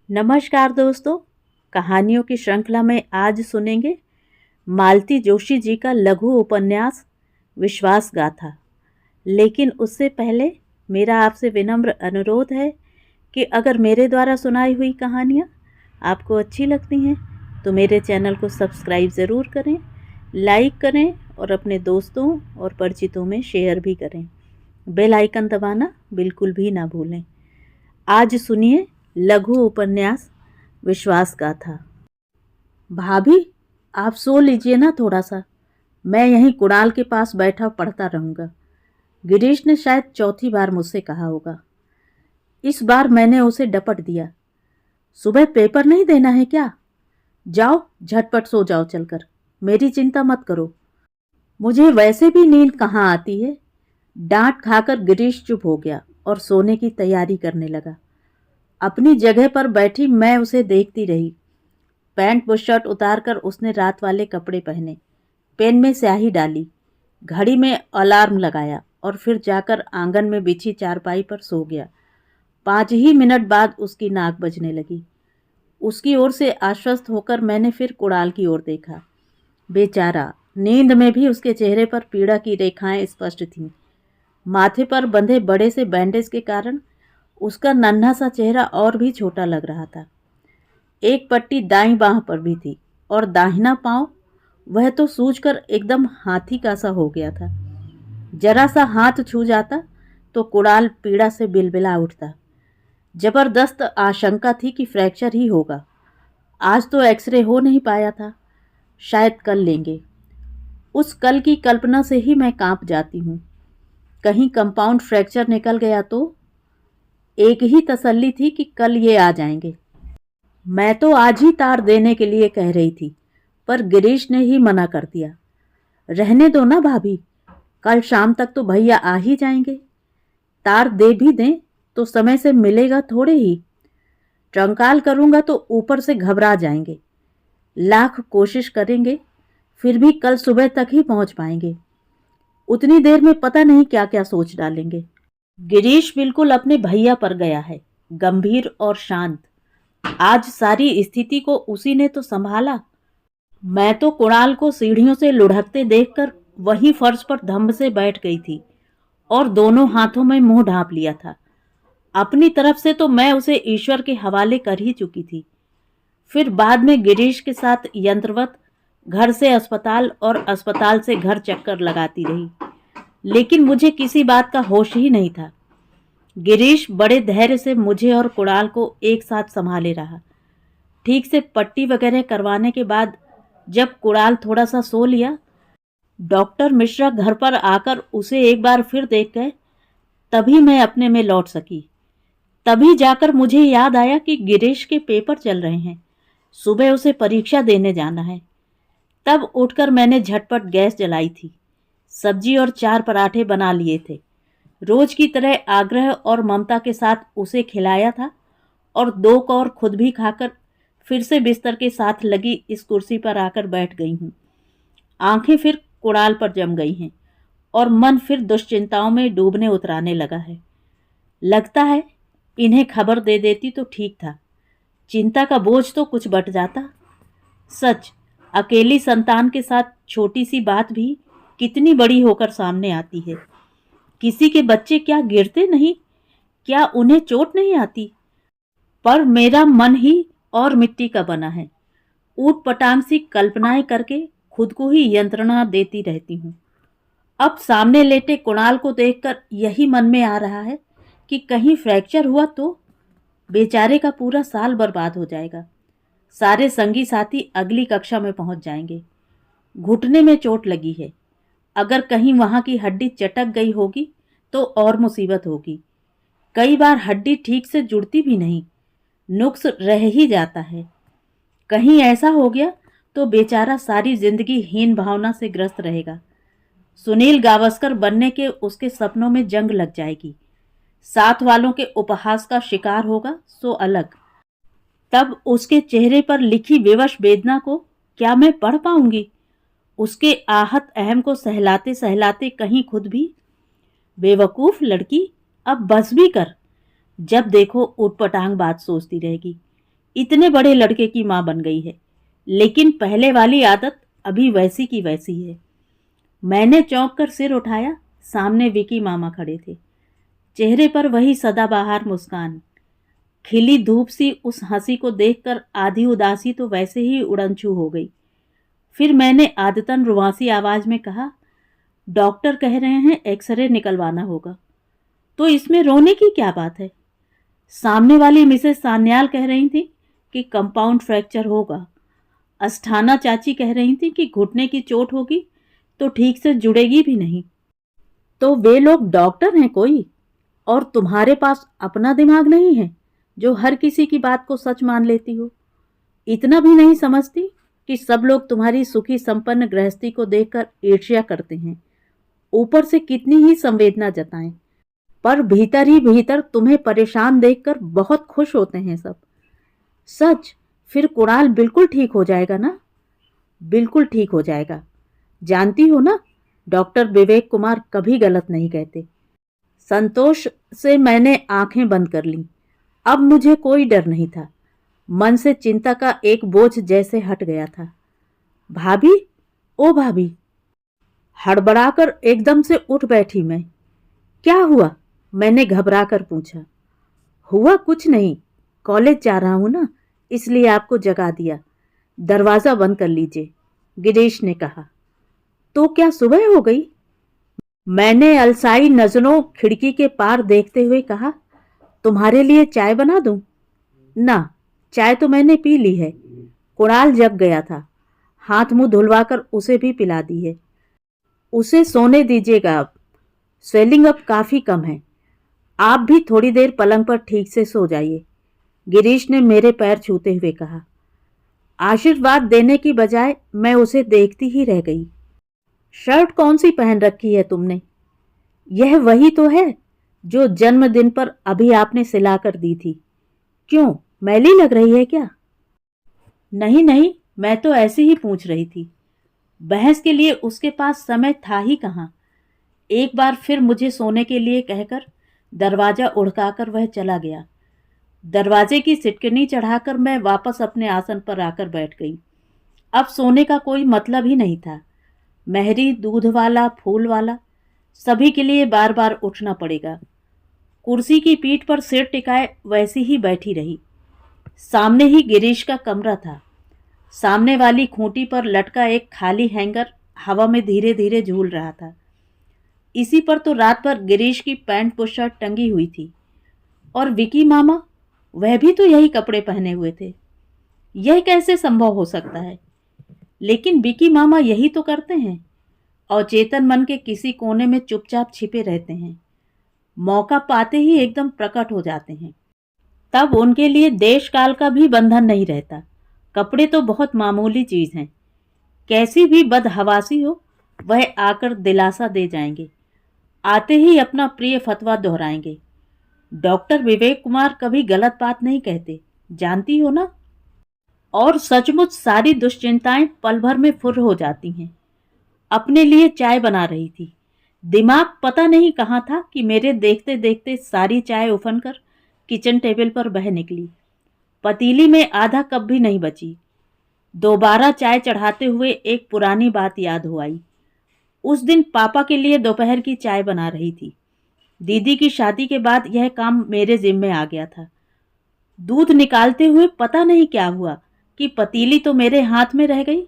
नमस्कार दोस्तों। कहानियों की श्रृंखला में आज सुनेंगे मालती जोशी जी का लघु उपन्यास विश्वास गाथा। लेकिन उससे पहले मेरा आपसे विनम्र अनुरोध है कि अगर मेरे द्वारा सुनाई हुई कहानियाँ आपको अच्छी लगती हैं तो मेरे चैनल को सब्सक्राइब ज़रूर करें, लाइक करें और अपने दोस्तों और परिचितों में शेयर भी करें। बेल आइकन दबाना बिल्कुल भी ना भूलें। आज सुनिए लघु उपन्यास विश्वास गाथा। भाभी, आप सो लीजिए ना थोड़ा सा, मैं यहीं कुणाल के पास बैठा पढ़ता रहूँगा। गिरीश ने शायद चौथी बार मुझसे कहा होगा। इस बार मैंने उसे डपट दिया। सुबह पेपर नहीं देना है क्या? जाओ झटपट सो जाओ चलकर, मेरी चिंता मत करो। मुझे वैसे भी नींद कहाँ आती है। डांट खाकर गिरीश चुप हो गया और सोने की तैयारी करने लगा। अपनी जगह पर बैठी मैं उसे देखती रही। पैंट व शर्ट उतारकर उसने रात वाले कपड़े पहने, पेन में स्याही डाली, घड़ी में अलार्म लगाया और फिर जाकर आंगन में बिछी चारपाई पर सो गया। 5 ही मिनट बाद उसकी नाक बजने लगी। उसकी ओर से आश्वस्त होकर मैंने फिर कुणाल की ओर देखा। बेचारा, नींद में भी उसके चेहरे पर पीड़ा की रेखाएं स्पष्ट थीं। माथे पर बंधे बड़े से बैंडेज के कारण उसका नन्हा सा चेहरा और भी छोटा लग रहा था। एक पट्टी दाईं बांह पर भी थी और दाहिना पांव, वह तो सूजकर एकदम हाथी का सा हो गया था। जरा सा हाथ छू जाता तो कुणाल पीड़ा से बिलबिला उठता। जबरदस्त आशंका थी कि फ्रैक्चर ही होगा। आज तो एक्सरे हो नहीं पाया था, शायद कल लेंगे। उस कल की कल्पना से ही मैं कांप जाती हूँ। कहीं कंपाउंड फ्रैक्चर निकल गया तो? एक ही तसल्ली थी कि कल ये आ जाएंगे। मैं तो आज ही तार देने के लिए कह रही थी, पर गिरीश ने ही मना कर दिया। रहने दो ना भाभी, कल शाम तक तो भैया आ ही जाएंगे। तार दे भी दें तो समय से मिलेगा थोड़े ही। ट्रंकाल करूंगा तो ऊपर से घबरा जाएंगे। लाख कोशिश करेंगे फिर भी कल सुबह तक ही पहुंच पाएंगे। उतनी देर में पता नहीं क्या क्या सोच डालेंगे। गिरीश बिल्कुल अपने भैया पर गया है, गंभीर और शांत। आज सारी स्थिति को उसी ने तो संभाला। मैं तो कुणाल को सीढ़ियों से लुढ़कते देखकर वहीं फर्श पर धम्म से बैठ गई थी और दोनों हाथों में मुंह ढांप लिया था। अपनी तरफ से तो मैं उसे ईश्वर के हवाले कर ही चुकी थी। फिर बाद में गिरीश के साथ यंत्रवत घर से अस्पताल और अस्पताल से घर चक्कर लगाती रही, लेकिन मुझे किसी बात का होश ही नहीं था। गिरीश बड़े धैर्य से मुझे और कुणाल को एक साथ संभाले रहा। ठीक से पट्टी वगैरह करवाने के बाद जब कुणाल थोड़ा सा सो लिया, डॉक्टर मिश्रा घर पर आकर उसे एक बार फिर देख गए, तभी मैं अपने में लौट सकी। तभी जाकर मुझे याद आया कि गिरीश के पेपर चल रहे हैं, सुबह उसे परीक्षा देने जाना है। तब उठकर मैंने झटपट गैस जलाई थी। सब्जी और 4 पराठे बना लिए थे। रोज की तरह आग्रह और ममता के साथ उसे खिलाया था और 2 कौर खुद भी खाकर फिर से बिस्तर के साथ लगी इस कुर्सी पर आकर बैठ गई हूँ। आंखें फिर कुणाल पर जम गई हैं और मन फिर दुश्चिंताओं में डूबने उतराने लगा है। लगता है इन्हें खबर दे देती तो ठीक था, चिंता का बोझ तो कुछ बट जाता। सच, अकेली संतान के साथ छोटी सी बात भी कितनी बड़ी होकर सामने आती है। किसी के बच्चे क्या गिरते नहीं, क्या उन्हें चोट नहीं आती? पर मेरा मन ही और मिट्टी का बना है। ऊट पटांग सी कल्पनाएं करके खुद को ही यंत्रणा देती रहती हूँ। अब सामने लेटे कुणाल को देखकर यही मन में आ रहा है कि कहीं फ्रैक्चर हुआ तो बेचारे का पूरा साल बर्बाद हो जाएगा। सारे संगी साथी अगली कक्षा में पहुंच जाएंगे। घुटने में चोट लगी है, अगर कहीं वहां की हड्डी चटक गई होगी तो और मुसीबत होगी। कई बार हड्डी ठीक से जुड़ती भी नहीं, नुक्स रह ही जाता है। कहीं ऐसा हो गया तो बेचारा सारी जिंदगी हीन भावना से ग्रस्त रहेगा। सुनील गावस्कर बनने के उसके सपनों में जंग लग जाएगी। साथ वालों के उपहास का शिकार होगा सो अलग। तब उसके चेहरे पर लिखी विवश वेदना को क्या मैं पढ़ पाऊंगी? उसके आहत अहम को सहलाते सहलाते कहीं खुद भी। बेवकूफ लड़की, अब बस भी कर। जब देखो उटपटांग बात सोचती रहेगी। इतने बड़े लड़के की माँ बन गई है, लेकिन पहले वाली आदत अभी वैसी की वैसी है। मैंने चौंक कर सिर उठाया। सामने विकी मामा खड़े थे, चेहरे पर वही सदाबहार मुस्कान। खिली धूप सी उस हंसी को देखकर आधी उदासी तो वैसे ही उड़नछू हो गई। फिर मैंने आदतन रुआसी आवाज में कहा, डॉक्टर कह रहे हैं एक्सरे निकलवाना होगा, तो इसमें रोने की क्या बात है? सामने वाली मिसेस सान्याल कह रही थी कि कंपाउंड फ्रैक्चर होगा। अस्थाना चाची कह रही थी कि घुटने की चोट होगी तो ठीक से जुड़ेगी भी नहीं। तो वे लोग डॉक्टर हैं कोई, और तुम्हारे पास अपना दिमाग नहीं है जो हर किसी की बात को सच मान लेती हो। इतना भी नहीं समझती कि सब लोग तुम्हारी सुखी संपन्न गृहस्थी को देखकर ईर्ष्या करते हैं, ऊपर से कितनी ही संवेदना जताएं, पर भीतर ही भीतर तुम्हें परेशान देखकर बहुत खुश होते हैं सब। सच, फिर कुणाल बिल्कुल ठीक हो जाएगा ना? बिल्कुल ठीक हो जाएगा। जानती हो ना, डॉक्टर विवेक कुमार कभी गलत नहीं कहते। संतोष से मैंने आंखें बंद कर लीं। अब मुझे कोई डर नहीं था। मन से चिंता का एक बोझ जैसे हट गया था। भाभी, ओ भाभी! हड़बड़ाकर एकदम से उठ बैठी मैं। क्या हुआ? मैंने घबराकर पूछा। हुआ कुछ नहीं, कॉलेज जा रहा हूं ना, इसलिए आपको जगा दिया। दरवाजा बंद कर लीजिए, गिरीश ने कहा। तो क्या सुबह हो गई? मैंने अलसाई नजरों खिड़की के पार देखते हुए कहा। तुम्हारे लिए चाय बना दूं? ना, चाय तो मैंने पी ली है। कुणाल जग गया था, हाथ मुंह धुलवाकर उसे भी पिला दी है। उसे सोने दीजिएगा अब, स्वेलिंग अब काफी कम है। आप भी थोड़ी देर पलंग पर ठीक से सो जाइए, गिरीश ने मेरे पैर छूते हुए कहा। आशीर्वाद देने की बजाय मैं उसे देखती ही रह गई। शर्ट कौन सी पहन रखी है तुमने? यह वही तो है जो जन्मदिन पर अभी आपने सिलाकर दी थी। क्यों, मैली लग रही है क्या? नहीं नहीं, मैं तो ऐसे ही पूछ रही थी। बहस के लिए उसके पास समय था ही कहाँ। एक बार फिर मुझे सोने के लिए कहकर दरवाजा उड़काकर वह चला गया। दरवाजे की सिटकनी चढ़ाकर मैं वापस अपने आसन पर आकर बैठ गई। अब सोने का कोई मतलब ही नहीं था। मेहरी, दूध वाला, फूल वाला, सभी के लिए बार बार उठना पड़ेगा। कुर्सी की पीठ पर सिर टिकाए वैसी ही बैठी रही। सामने ही गिरीश का कमरा था। सामने वाली खूंटी पर लटका एक खाली हैंगर हवा में धीरे धीरे झूल रहा था। इसी पर तो रात भर गिरीश की पैंट बुशर्ट टंगी हुई थी। और विकी मामा, वह भी तो यही कपड़े पहने हुए थे। यह कैसे संभव हो सकता है? लेकिन विकी मामा यही तो करते हैं, अवचेतन मन के किसी कोने में चुपचाप छिपे रहते हैं, मौका पाते ही एकदम प्रकट हो जाते हैं। तब उनके लिए देश काल का भी बंधन नहीं रहता। कपड़े तो बहुत मामूली चीज हैं, कैसी भी बदहवासी हो वह आकर दिलासा दे जाएंगे, आते ही अपना प्रिय फतवा दोहराएंगे। डॉक्टर विवेक कुमार कभी गलत बात नहीं कहते, जानती हो ना? और सचमुच सारी दुश्चिंताएं पल भर में फुर्र हो जाती हैं। अपने लिए चाय बना रही थी। दिमाग पता नहीं कहाँ था कि मेरे देखते देखते सारी चाय उफनकर किचन टेबल पर बह निकली। पतीली में आधा कप भी नहीं बची। दोबारा चाय चढ़ाते हुए एक पुरानी बात याद हो आई। उस दिन पापा के लिए दोपहर की चाय बना रही थी। दीदी की शादी के बाद यह काम मेरे जिम्मे आ गया था। दूध निकालते हुए पता नहीं क्या हुआ कि पतीली तो मेरे हाथ में रह गई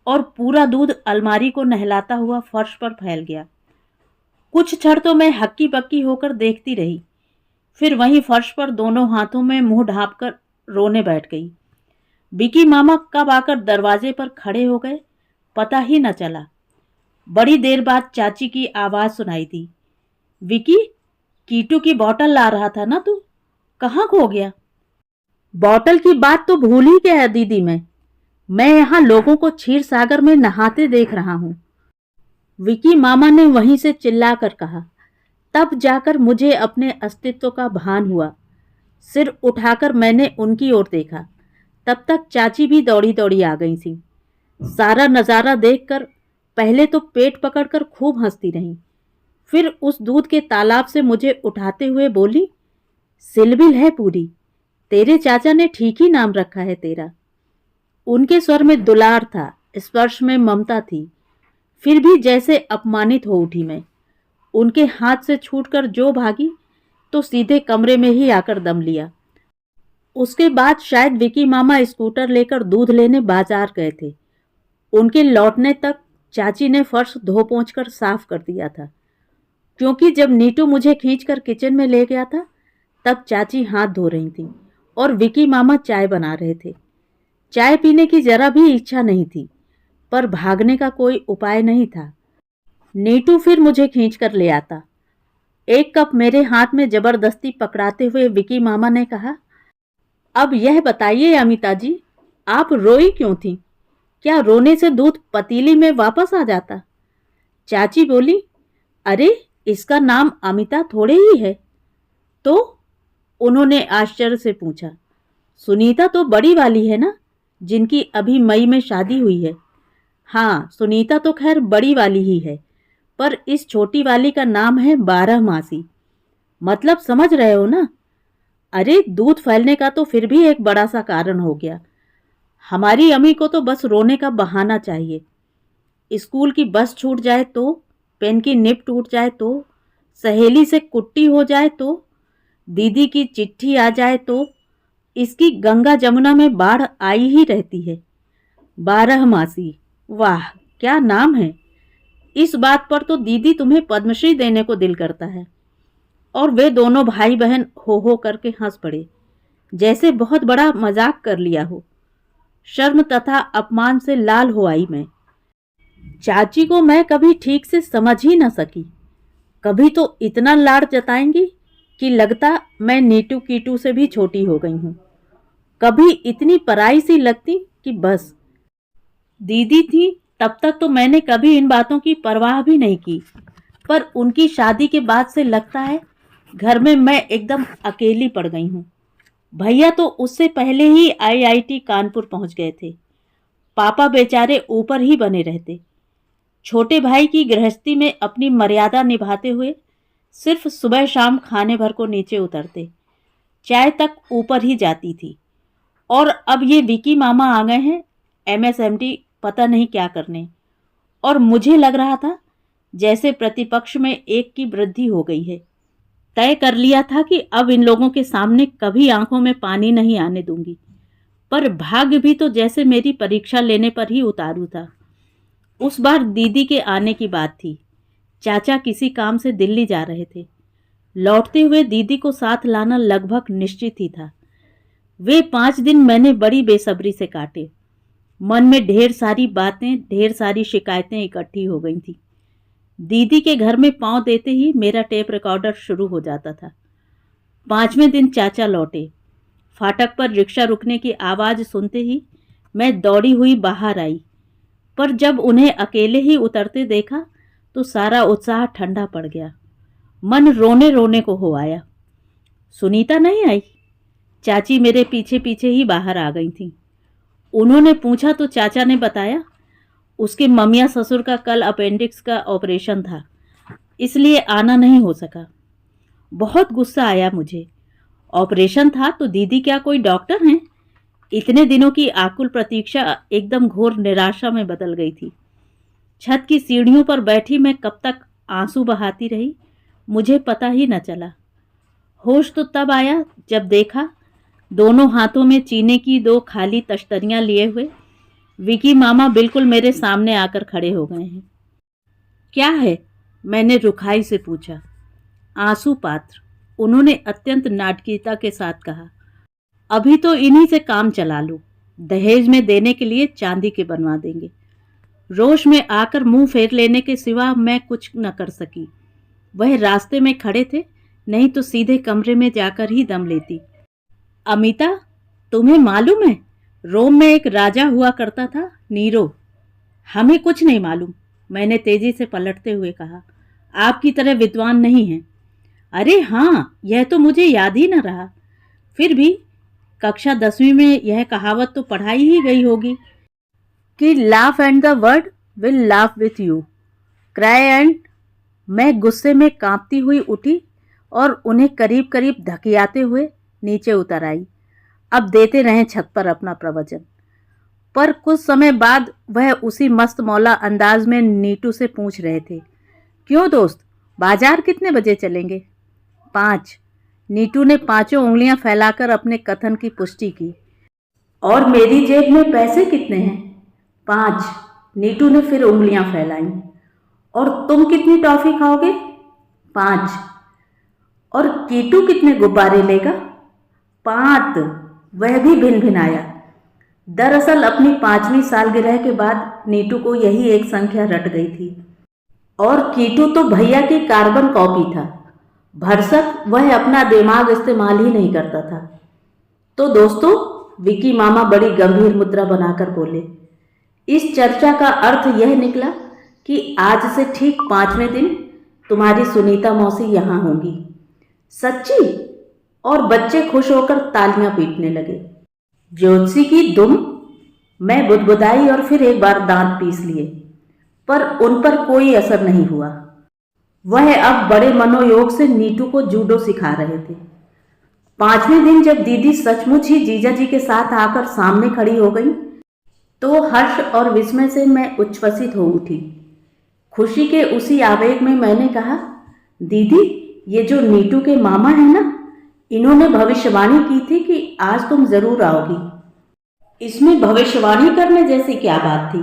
और पूरा दूध अलमारी को नहलाता हुआ फर्श पर फैल गया। कुछ क्षण तो मैं हक्की बक्की होकर देखती रही, फिर वहीं फर्श पर दोनों हाथों में मुंह ढांपकर रोने बैठ गई। विकी मामा कब आकर दरवाजे पर खड़े हो गए पता ही न चला। बड़ी देर बाद चाची की आवाज सुनाई दी। विकी, कीटू की बोतल ला रहा था ना तू, कहाँ खो गया? बोतल की बात तो भूल ही गया दीदी। मैं यहाँ लोगों को क्षीर सागर में नहाते देख रहा हूँ, विकी मामा ने वहीं से चिल्लाकर कहा। तब जाकर मुझे अपने अस्तित्व का भान हुआ। सिर उठाकर मैंने उनकी ओर देखा। तब तक चाची भी दौड़ी दौड़ी आ गई थी। सारा नज़ारा देखकर पहले तो पेट पकड़कर खूब हंसती रही, फिर उस दूध के तालाब से मुझे उठाते हुए बोली, सिलबिल है पूरी, तेरे चाचा ने ठीक ही नाम रखा है तेरा। उनके स्वर में दुलार था, स्पर्श में ममता थी। फिर भी जैसे अपमानित हो उठी मैं। उनके हाथ से छूटकर जो भागी तो सीधे कमरे में ही आकर दम लिया। उसके बाद शायद विकी मामा स्कूटर लेकर दूध लेने बाजार गए थे। उनके लौटने तक चाची ने फर्श धो पोंछ कर साफ कर दिया था, क्योंकि जब नीटू मुझे खींचकर किचन में ले गया था तब चाची हाथ धो रही थी और विकी मामा चाय बना रहे थे। चाय पीने की जरा भी इच्छा नहीं थी, पर भागने का कोई उपाय नहीं था। नीटू फिर मुझे खींचकर ले आता। एक कप मेरे हाथ में जबरदस्ती पकड़ाते हुए विकी मामा ने कहा, अब यह बताइए अमिता जी, आप रोई क्यों थी? क्या रोने से दूध पतीली में वापस आ जाता? चाची बोली, अरे इसका नाम अमिता थोड़े ही है। तो उन्होंने आश्चर्य से पूछा, सुनीता तो बड़ी वाली है ना, जिनकी अभी मई में शादी हुई है। हाँ, सुनीता तो खैर बड़ी वाली ही है, पर इस छोटी वाली का नाम है 12 मासी। मतलब समझ रहे हो ना? अरे दूध फैलने का तो फिर भी एक बड़ा सा कारण हो गया। हमारी अम्मी को तो बस रोने का बहाना चाहिए। स्कूल की बस छूट जाए तो, पेन की निब टूट जाए तो, सहेली से कुट्टी हो जाए तो, दीदी की चिट्ठी आ जाए तो, इसकी गंगा जमुना में बाढ़ आई ही रहती है। 12 मासी, वाह क्या नाम है। इस बात पर तो दीदी तुम्हें पद्मश्री देने को दिल करता है। और वे दोनों भाई बहन हो करके हंस पड़े, जैसे बहुत बड़ा मजाक कर लिया हो। शर्म तथा अपमान से लाल हो आई मैं। चाची को मैं कभी ठीक से समझ ही न सकी। कभी तो इतना लाड जताएंगी कि लगता मैं नीटू कीटू से भी छोटी हो गई हूँ। कभी इतनी पराई सी लगती कि बस। दीदी थी तब तक तो मैंने कभी इन बातों की परवाह भी नहीं की, पर उनकी शादी के बाद से लगता है घर में मैं एकदम अकेली पड़ गई हूँ। भैया तो उससे पहले ही आईआईटी कानपुर पहुंच गए थे। पापा बेचारे ऊपर ही बने रहते। छोटे भाई की गृहस्थी में अपनी मर्यादा निभाते हुए सिर्फ सुबह शाम खाने भर को नीचे उतरते। चाय तक ऊपर ही जाती थी। और अब ये विकी मामा आ गए हैं एमएसएमटी पता नहीं क्या करने। और मुझे लग रहा था जैसे प्रतिपक्ष में एक की वृद्धि हो गई है। तय कर लिया था कि अब इन लोगों के सामने कभी आंखों में पानी नहीं आने दूंगी। पर भाग्य भी तो जैसे मेरी परीक्षा लेने पर ही उतारू था। उस बार दीदी के आने की बात थी। चाचा किसी काम से दिल्ली जा रहे थे। लौटते हुए दीदी को साथ लाना लगभग निश्चित ही था। वे 5 दिन मैंने बड़ी बेसब्री से काटे। मन में ढेर सारी बातें, ढेर सारी शिकायतें इकट्ठी हो गई थी। दीदी के घर में पांव देते ही मेरा टेप रिकॉर्डर शुरू हो जाता था। 5वें दिन चाचा लौटे। फाटक पर रिक्शा रुकने की आवाज़ सुनते ही मैं दौड़ी हुई बाहर आई, पर जब उन्हें अकेले ही उतरते देखा तो सारा उत्साह ठंडा पड़ गया। मन रोने रोने को हो आया। सुनीता नहीं आई। चाची मेरे पीछे पीछे ही बाहर आ गई थी। उन्होंने पूछा तो चाचा ने बताया उसके ममिया ससुर का कल अपेंडिक्स का ऑपरेशन था, इसलिए आना नहीं हो सका। बहुत गुस्सा आया मुझे। ऑपरेशन था तो दीदी क्या कोई डॉक्टर हैं? इतने दिनों की आकुल प्रतीक्षा एकदम घोर निराशा में बदल गई थी। छत की सीढ़ियों पर बैठी मैं कब तक आंसू बहाती रही मुझे पता ही न चला। होश तो तब आया जब देखा दोनों हाथों में चीनी की 2 खाली तश्तरियां लिए हुए विकी मामा बिल्कुल मेरे सामने आकर खड़े हो गए हैं। क्या है? मैंने रुखाई से पूछा। आंसू पात्र, उन्होंने अत्यंत नाटकीयता के साथ कहा। अभी तो इन्हीं से काम चला लो, दहेज में देने के लिए चांदी के बनवा देंगे। रोश में आकर मुंह फेर लेने के सिवा मैं कुछ न कर सकी। वह रास्ते में खड़े थे, नहीं तो सीधे कमरे में जाकर ही दम लेती। अमिता, तुम्हें मालूम है रोम में एक राजा हुआ करता था, नीरो। हमें कुछ नहीं मालूम, मैंने तेजी से पलटते हुए कहा। आपकी तरह विद्वान नहीं है। अरे हाँ, यह तो मुझे याद ही न रहा। फिर भी कक्षा 10वीं में यह कहावत तो पढ़ाई ही गई होगी कि laugh and the word will laugh with you, cry and. मैं गुस्से में कांपती हुई उठी और उन्हें करीब करीब धकियाते हुए नीचे उतर आई। अब देते रहें छत पर अपना प्रवचन। पर कुछ समय बाद वह उसी मस्त मौला अंदाज में नीटू से पूछ रहे थे, क्यों दोस्त, बाजार कितने बजे चलेंगे? 5। नीटू ने पांचों उंगलियां फैलाकर अपने कथन की पुष्टि की। और मेरी जेब में पैसे कितने हैं? 5। नीटू ने फिर उंगलियां फैलाई। और तुम कितनी टॉफी खाओगे? 5। और कीटू कितने गुब्बारे लेगा? 5। वह भी भिन भिनाया। दरअसल अपनी 5वीं सालगिरह के बाद नीटू को यही एक संख्या रट गई थी। और कीटू तो भैया की कार्बन कॉपी था। भरसक वह अपना दिमाग इस्तेमाल ही नहीं करता था। तो दोस्तों, विकी मामा बड़ी गंभीर मुद्रा बनाकर बोले, इस चर्चा का अर्थ यह निकला कि आज से ठीक 5वें दिन तुम्हारी सुनीता मौसी यहाँ होंगी। सच्ची? और बच्चे खुश होकर तालियां पीटने लगे। ज्योतिषी की दुम। मैं बुदबुदाई और फिर एक बार दांत पीस लिए, पर उन पर कोई असर नहीं हुआ। वह अब बड़े मनोयोग से नीटू को जूडो सिखा रहे थे। 5वें दिन जब दीदी सचमुच ही जीजा जी के साथ आकर सामने खड़ी हो गई, तो हर्ष और विस्मय से मैं उच्छ्वसित हो उठी। खुशी के उसी आवेग में मैंने कहा, दीदी, ये जो नीटू के मामा है ना, इन्होंने भविष्यवाणी की थी कि आज तुम जरूर आओगी। इसमें भविष्यवाणी करने जैसी क्या बात थी?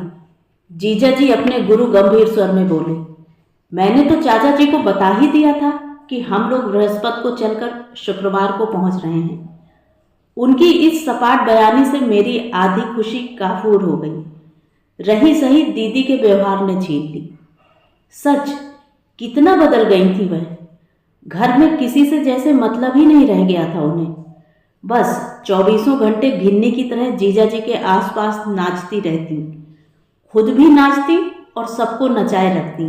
जीजा जी अपने गुरु गंभीर स्वर में बोले, मैंने तो चाचा जी को बता ही दिया था कि हम लोग बृहस्पति को चलकर शुक्रवार को पहुंच रहे हैं। उनकी इस सपाट बयानी से मेरी आधी खुशी काफूर हो गई। रही सही दीदी के व्यवहार ने छीन ली। सच, कितना बदल गई थी वह। घर में किसी से जैसे मतलब ही नहीं रह गया था उन्हें। बस 24 घंटे भिन्नी की तरह जीजा जी के आसपास नाचती रहती, खुद भी नाचती और सबको नचाए रखती।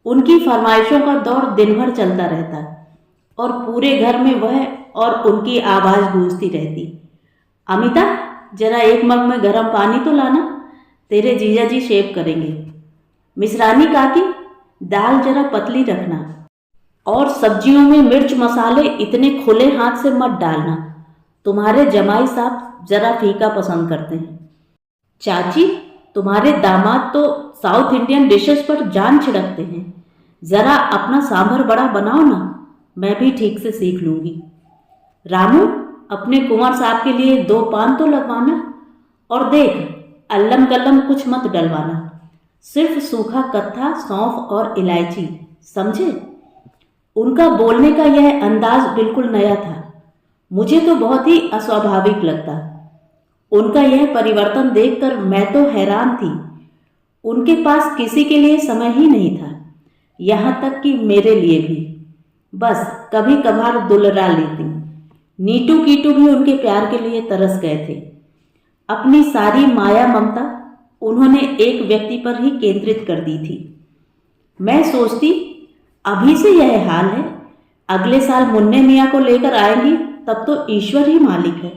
उनकी फरमाइशों का दौर दिन भर चलता रहता और पूरे घर में वह और उनकी आवाज़ गूंजती रहती। अमिता, जरा एक मग में गर्म पानी तो लाना, तेरे जीजा जी शेव करेंगे। मिश्रानी काकी, दाल जरा पतली रखना, और सब्जियों में मिर्च मसाले इतने खुले हाथ से मत डालना, तुम्हारे जमाई साहब जरा फीका पसंद करते हैं। चाची, तुम्हारे दामाद तो साउथ इंडियन डिशेस पर जान छिड़कते हैं, जरा अपना सांभर बड़ा बनाओ ना, मैं भी ठीक से सीख लूंगी। रामू, अपने कुंवर साहब के लिए 2 पान तो लगवाना, और देख, अल्लम कल्लम कुछ मत डलवाना, सिर्फ सूखा कत्था, सौंफ और इलायची, समझे? उनका बोलने का यह अंदाज बिल्कुल नया था। मुझे तो बहुत ही अस्वाभाविक लगता। उनका यह परिवर्तन देखकर मैं तो हैरान थी। उनके पास किसी के लिए समय ही नहीं था, यहाँ तक कि मेरे लिए भी। बस कभी कभार दुलरा लेती। नीटू कीटू भी उनके प्यार के लिए तरस गए थे। अपनी सारी माया ममता उन्होंने एक व्यक्ति पर ही केंद्रित कर दी थी। मैं सोचती, अभी से यह हाल है, अगले साल मुन्ने मियाँ को लेकर आएंगी तब तो ईश्वर ही मालिक है।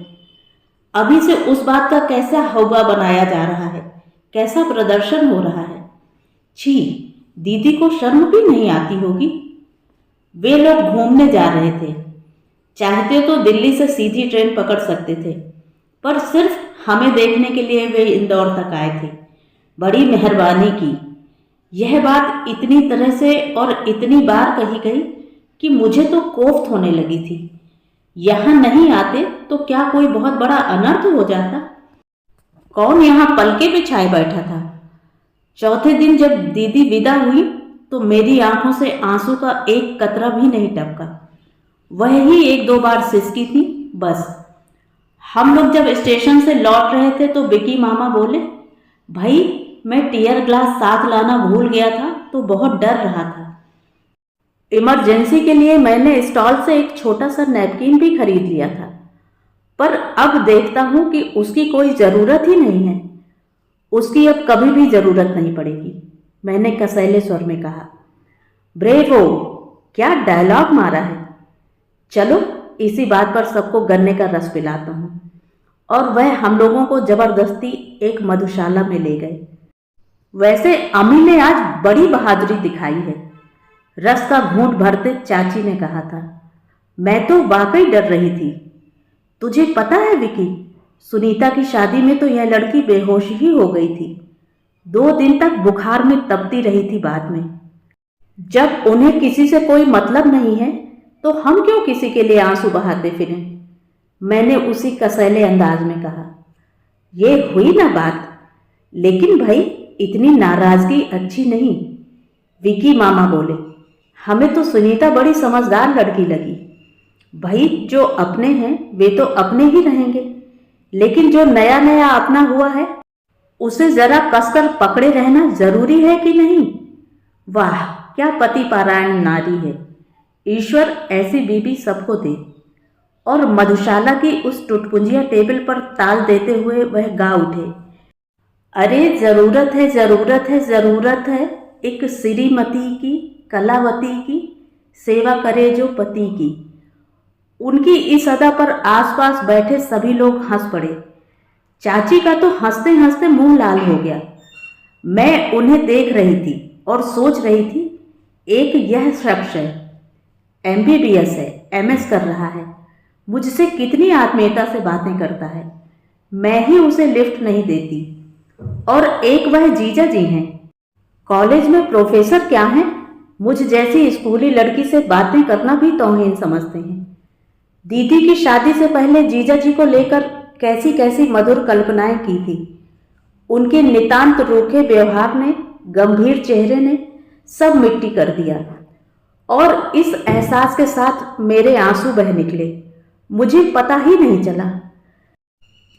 अभी से उस बात का कैसा हौवा बनाया जा रहा है, कैसा प्रदर्शन हो रहा है। छी, दीदी को शर्म भी नहीं आती होगी। वे लोग घूमने जा रहे थे। चाहते तो दिल्ली से सीधी ट्रेन पकड़ सकते थे, पर सिर्फ हमें देखने के लिए वे इंदौर तक आए थे। बड़ी मेहरबानी की। यह बात इतनी तरह से और इतनी बार कही गई कि मुझे तो कोफ्त होने लगी थी। यहाँ नहीं आते तो क्या कोई बहुत बड़ा अनर्थ हो जाता? कौन यहाँ पलके बिछाए बैठा था? चौथे दिन जब दीदी विदा हुई तो मेरी आंखों से आंसू का एक कतरा भी नहीं टपका। वह ही 1-2 बार सिसकी थी, बस। हम लोग जब स्टेशन से लौट रहे थे तो विकी मामा बोले, भाई, मैं टीयर ग्लास साथ लाना भूल गया था तो बहुत डर रहा था। इमरजेंसी के लिए मैंने स्टॉल से एक छोटा सा नैपकिन भी खरीद लिया था, पर अब देखता हूं कि उसकी कोई ज़रूरत ही नहीं है। उसकी अब कभी भी ज़रूरत नहीं पड़ेगी, मैंने कसैले स्वर में कहा। ब्रेवो, क्या डायलॉग मारा है। चलो, इसी बात पर सबको गन्ने का रस पिलाता हूँ। और वह हम लोगों को जबरदस्ती एक मधुशाला में ले गए। वैसे अम्मी ने आज बड़ी बहादुरी दिखाई है, रस का घूंट भरते चाची ने कहा था। मैं तो वाकई डर रही थी। तुझे पता है विकी, सुनीता की शादी में तो यह लड़की बेहोश ही हो गई थी। 2 दिन तक बुखार में तपती रही थी। बाद में जब उन्हें किसी से कोई मतलब नहीं है तो हम क्यों किसी के लिए आंसू बहाते फिरें? मैंने उसी कसैले अंदाज में कहा। ये हुई ना बात, लेकिन भाई इतनी नाराजगी अच्छी नहीं, विकी मामा बोले। हमें तो सुनीता बड़ी समझदार लड़की लगी। भाई जो अपने हैं वे तो अपने ही रहेंगे, लेकिन जो नया नया अपना हुआ है उसे जरा कसकर पकड़े रहना जरूरी है कि नहीं? वाह, क्या पति पारायण नारी है। ईश्वर ऐसी बीबी सबको दे। और मधुशाला की उस टुटपुंजिया टेबल पर ताल देते हुए वह गा उठे, अरे जरूरत है जरूरत है जरूरत है एक श्रीमती की, कलावती की, सेवा करे जो पति की। उनकी इस अदा पर आसपास बैठे सभी लोग हंस पड़े। चाची का तो हंसते हंसते मुंह लाल हो गया। मैं उन्हें देख रही थी और सोच रही थी, एक यह शख्स है, MBBS है, MS कर रहा है, मुझसे कितनी आत्मीयता से बातें करता है, मैं ही उसे लिफ्ट नहीं देती। और एक वह जीजा जी हैं, कॉलेज में प्रोफेसर क्या हैं, मुझ जैसी स्कूली लड़की से बातें करना भी तौहीन समझते हैं। दीदी की शादी से पहले जीजा जी को लेकर कैसी कैसी मधुर कल्पनाएं की थी। उनके नितांत रूखे व्यवहार ने, गंभीर चेहरे ने सब मिट्टी कर दिया। और इस एहसास के साथ मेरे आंसू बह निकले। मुझे पता ही नहीं चला।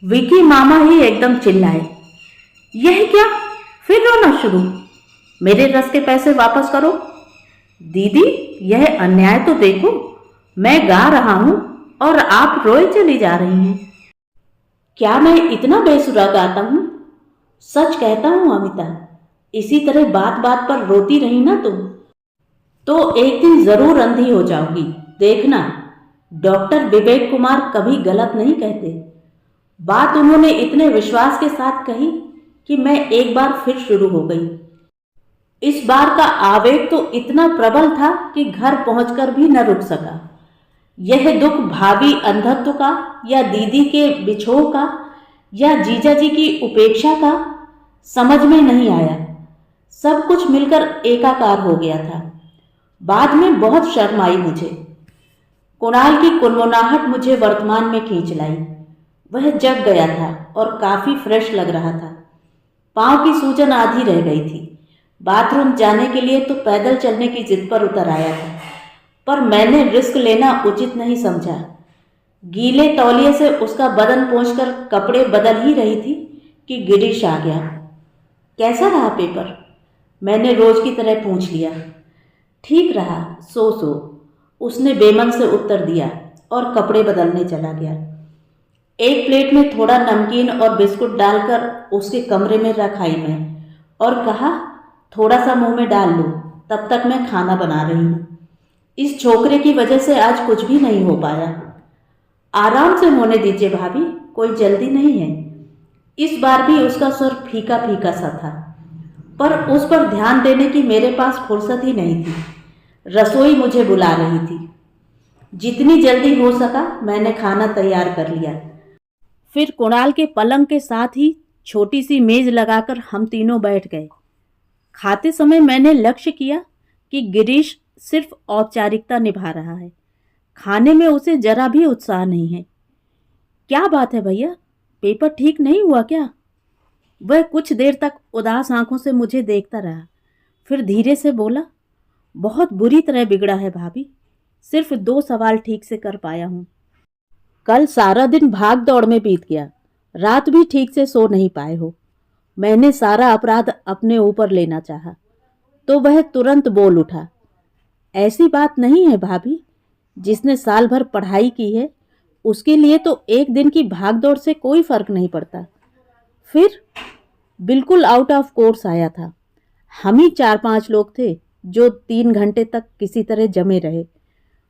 विकी मामा ही एकदम चिल्लाए, यह क्या, फिर रोना शुरू? मेरे रस के पैसे वापस करो। दीदी यह अन्याय तो देखो, मैं गा रहा हूं और आप रोए चली जा रही हैं। क्या मैं इतना बेसुरा गाता हूं? सच कहता हूं अमिता, इसी तरह बात बात पर रोती रही ना तुम तो एक दिन जरूर अंधी हो जाओगी, देखना। डॉक्टर विवेक कुमार कभी गलत नहीं कहते। बात उन्होंने इतने विश्वास के साथ कही कि मैं एक बार फिर शुरू हो गई। इस बार का आवेग तो इतना प्रबल था कि घर पहुंचकर भी न रुक सका। यह दुख भावी अंधत्व का, या दीदी के बिछोह का, या जीजा जी की उपेक्षा का, समझ में नहीं आया। सब कुछ मिलकर एकाकार हो गया था। बाद में बहुत शर्म आई मुझे। कुणाल की कुनमुनाहट मुझे वर्तमान में खींच लाई। वह जग गया था और काफी फ्रेश लग रहा था। पांव की सूजन आधी रह गई थी। बाथरूम जाने के लिए तो पैदल चलने की जिद पर उतर आया था, पर मैंने रिस्क लेना उचित नहीं समझा। गीले तौलिए से उसका बदन पोंछकर कपड़े बदल ही रही थी कि गिरीश आ गया। कैसा रहा पेपर? मैंने रोज की तरह पूछ लिया। ठीक रहा, सो सो, उसने बेमन से उत्तर दिया और कपड़े बदलने चला गया। एक प्लेट में थोड़ा नमकीन और बिस्कुट डालकर उसके कमरे में रखाई मैं और कहा, थोड़ा सा मुंह में डाल लो, तब तक मैं खाना बना रही हूँ। इस छोकरे की वजह से आज कुछ भी नहीं हो पाया। आराम से होने दीजिए भाभी, कोई जल्दी नहीं है। इस बार भी उसका स्वर फीका फीका सा था, पर उस पर ध्यान देने की मेरे पास फुर्सत ही नहीं थी। रसोई मुझे बुला रही थी। जितनी जल्दी हो सका मैंने खाना तैयार कर लिया। फिर कुणाल के पलंग के साथ ही छोटी सी मेज लगाकर हम तीनों बैठ गए। खाते समय मैंने लक्ष्य किया कि गिरीश सिर्फ औपचारिकता निभा रहा है, खाने में उसे जरा भी उत्साह नहीं है। क्या बात है भैया, पेपर ठीक नहीं हुआ क्या? वह कुछ देर तक उदास आंखों से मुझे देखता रहा, फिर धीरे से बोला, बहुत बुरी तरह बिगड़ा है भाभी, सिर्फ 2 सवाल ठीक से कर पाया हूँ। कल सारा दिन भाग दौड़ में बीत गया, रात भी ठीक से सो नहीं पाए हो। मैंने सारा अपराध अपने ऊपर लेना चाहा तो वह तुरंत बोल उठा, ऐसी बात नहीं है भाभी, जिसने साल भर पढ़ाई की है उसके लिए तो एक दिन की भागदौड़ से कोई फर्क नहीं पड़ता। फिर बिल्कुल आउट ऑफ कोर्स आया था। हम ही 4-5 लोग थे जो 3 घंटे तक किसी तरह जमे रहे।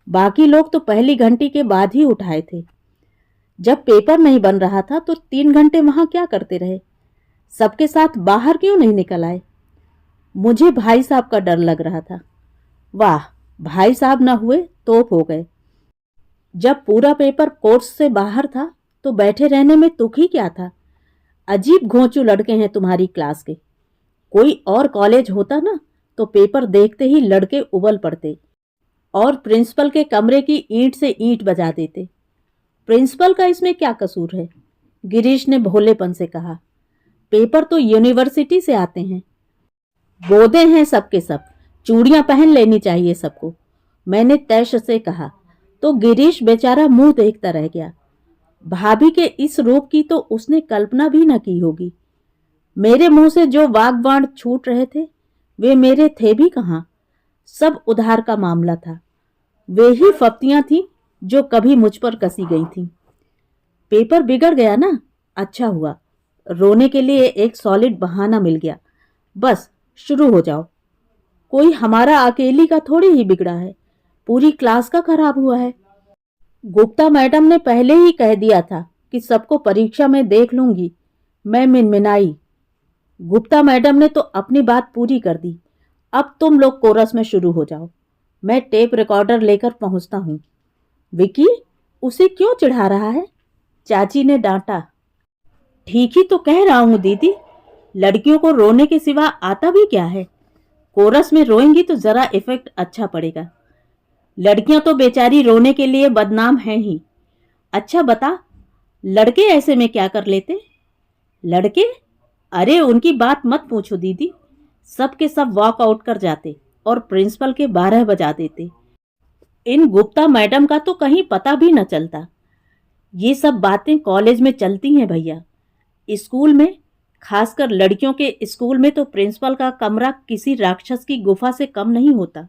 बाकी लोग तो पहली घंटी के बाद ही उठाए थे। जब पेपर नहीं बन रहा था तो 3 घंटे वहां क्या करते रहे? सबके साथ बाहर क्यों नहीं निकल आए? मुझे भाई साहब का डर लग रहा था। वाह, भाई साहब न हुए तोप हो गए। जब पूरा पेपर कोर्स से बाहर था तो बैठे रहने में तुक ही क्या था। अजीब घोंचू लड़के हैं तुम्हारी क्लास के। कोई और कॉलेज होता ना तो पेपर देखते ही लड़के उबल पड़ते और प्रिंसिपल के कमरे की ईंट से ईंट बजा देते। प्रिंसिपल का इसमें क्या कसूर है? गिरीश ने भोलेपन से कहा। पेपर तो यूनिवर्सिटी से आते हैं। बोधे हैं सबके सब, चूड़ियां पहन लेनी चाहिए सबको, मैंने तैश से कहा। तो गिरीश बेचारा मुंह देखता रह गया। भाभी के इस रूप की तो उसने कल्पना भी न की होगी। मेरे मुंह से जो वाग्बाण छूट रहे थे वे मेरे थे भी कहाँ। सब उधार का मामला था। वे ही फप्तियां थीं जो कभी मुझ पर कसी गई थीं। पेपर बिगड़ गया ना, अच्छा हुआ। रोने के लिए एक सॉलिड बहाना मिल गया। बस शुरू हो जाओ। कोई हमारा अकेली का थोड़ी ही बिगड़ा है, पूरी क्लास का खराब हुआ है। गुप्ता मैडम ने पहले ही कह दिया था कि सबको परीक्षा में देख लूंगी। मैं मिनमिनाई। गुप्ता मैडम ने तो अपनी बात पूरी कर दी। अब तुम लोग कोरस में शुरू हो जाओ। मैं टेप रिकॉर्डर लेकर पहुंचता हूं। विकी, उसे क्यों चिढ़ा रहा है? चाची ने डांटा। ठीक ही तो कह रहा हूं दीदी, लड़कियों को रोने के सिवा आता भी क्या है। कोरस में रोएंगी तो जरा इफेक्ट अच्छा पड़ेगा। लड़कियां तो बेचारी रोने के लिए बदनाम हैं ही। अच्छा बता, लड़के ऐसे में क्या कर लेते? लड़के? अरे उनकी बात मत पूछो दीदी। सब के सब वॉक आउट कर जाते और प्रिंसिपल के 12 बजा देते। इन गुप्ता मैडम का तो कहीं पता भी न चलता। ये सब बातें कॉलेज में चलती हैं भैया। स्कूल में, खासकर लड़कियों के स्कूल में तो प्रिंसिपल का कमरा किसी राक्षस की गुफा से कम नहीं होता।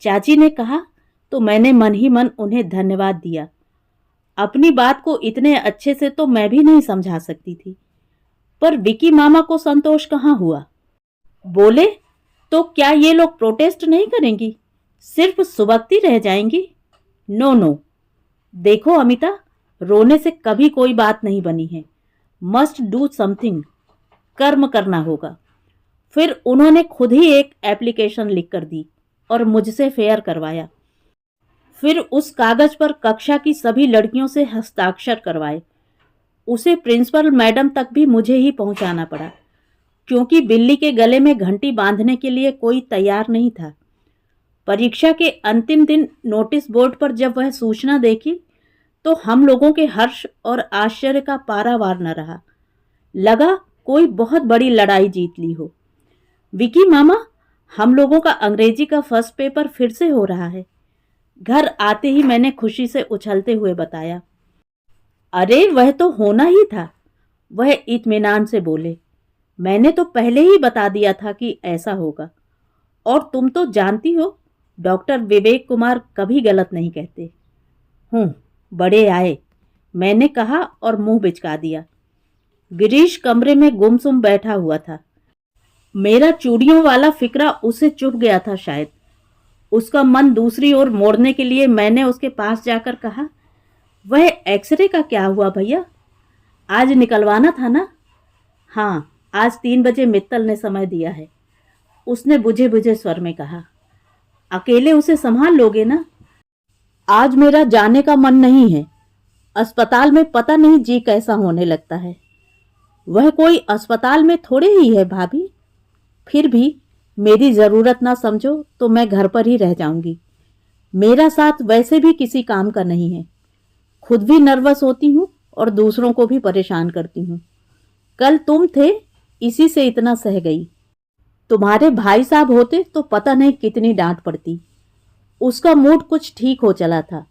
चाची ने कहा तो मैंने मन ही मन उन्हें धन्यवाद दिया। अपनी बात को इतने अच्छे से तो मैं भी नहीं समझा सकती थी। पर विकी मामा को संतोष कहाँ हुआ। बोले, तो क्या ये लोग प्रोटेस्ट नहीं करेंगी, सिर्फ सुबकती रह जाएंगी? No no. देखो अमिता, रोने से कभी कोई बात नहीं बनी है। मस्ट डू समथिंग, कर्म करना होगा। फिर उन्होंने खुद ही एक एप्लीकेशन लिख कर दी और मुझसे फेयर करवाया। फिर उस कागज पर कक्षा की सभी लड़कियों से हस्ताक्षर करवाए। उसे प्रिंसिपल मैडम तक भी मुझे ही पहुंचाना पड़ा, क्योंकि बिल्ली के गले में घंटी बांधने के लिए कोई तैयार नहीं था। परीक्षा के अंतिम दिन नोटिस बोर्ड पर जब वह सूचना देखी तो हम लोगों के हर्ष और आश्चर्य का पारावार न रहा। लगा कोई बहुत बड़ी लड़ाई जीत ली हो। विकी मामा, हम लोगों का अंग्रेजी का फर्स्ट पेपर फिर से हो रहा है। घर आते ही मैंने खुशी से उछलते हुए बताया। अरे वह तो होना ही था, वह इत्मीनान से बोले। मैंने तो पहले ही बता दिया था कि ऐसा होगा। और तुम तो जानती हो, डॉक्टर विवेक कुमार कभी गलत नहीं कहते। बड़े आए, मैंने कहा और मुंह बिचका दिया। गिरीश कमरे में गुमसुम बैठा हुआ था। मेरा चूड़ियों वाला फिक्रा उसे चुभ गया था शायद। उसका मन दूसरी ओर मोड़ने के लिए मैंने उसके पास जाकर कहा, वह एक्सरे का क्या हुआ भैया? आज निकलवाना था ना? हाँ, आज 3 बजे मित्तल ने समय दिया है, उसने बुझे बुझे स्वर में कहा। अकेले उसे संभाल लोगे ना? आज मेरा जाने का मन नहीं है। अस्पताल में पता नहीं जी कैसा होने लगता है। वह कोई अस्पताल में थोड़े ही है भाभी। फिर भी मेरी जरूरत ना समझो तो मैं घर पर ही रह जाऊंगी। मेरा साथ वैसे भी किसी काम का नहीं है। खुद भी नर्वस होती हूँ और दूसरों को भी परेशान करती हूँ। कल तुम थे, इसी से इतना सह गई। तुम्हारे भाई साहब होते तो पता नहीं कितनी डांट पड़ती। उसका मूड कुछ ठीक हो चला था।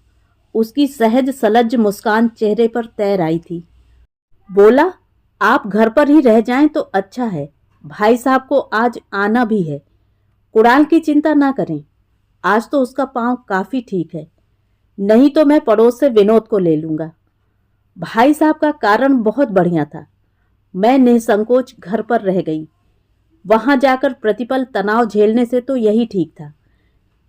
उसकी सहज सलज्ज मुस्कान चेहरे पर तैर आई थी। बोला, आप घर पर ही रह जाएं तो अच्छा है। भाई साहब को आज आना भी है। कुणाल की चिंता ना करें, आज तो उसका पांव काफी ठीक है। नहीं तो मैं पड़ोस से विनोद को ले लूंगा। भाई साहब का कारण बहुत बढ़िया था। मैं निसंकोच घर पर रह गई। वहां जाकर प्रतिपल तनाव झेलने से तो यही ठीक था।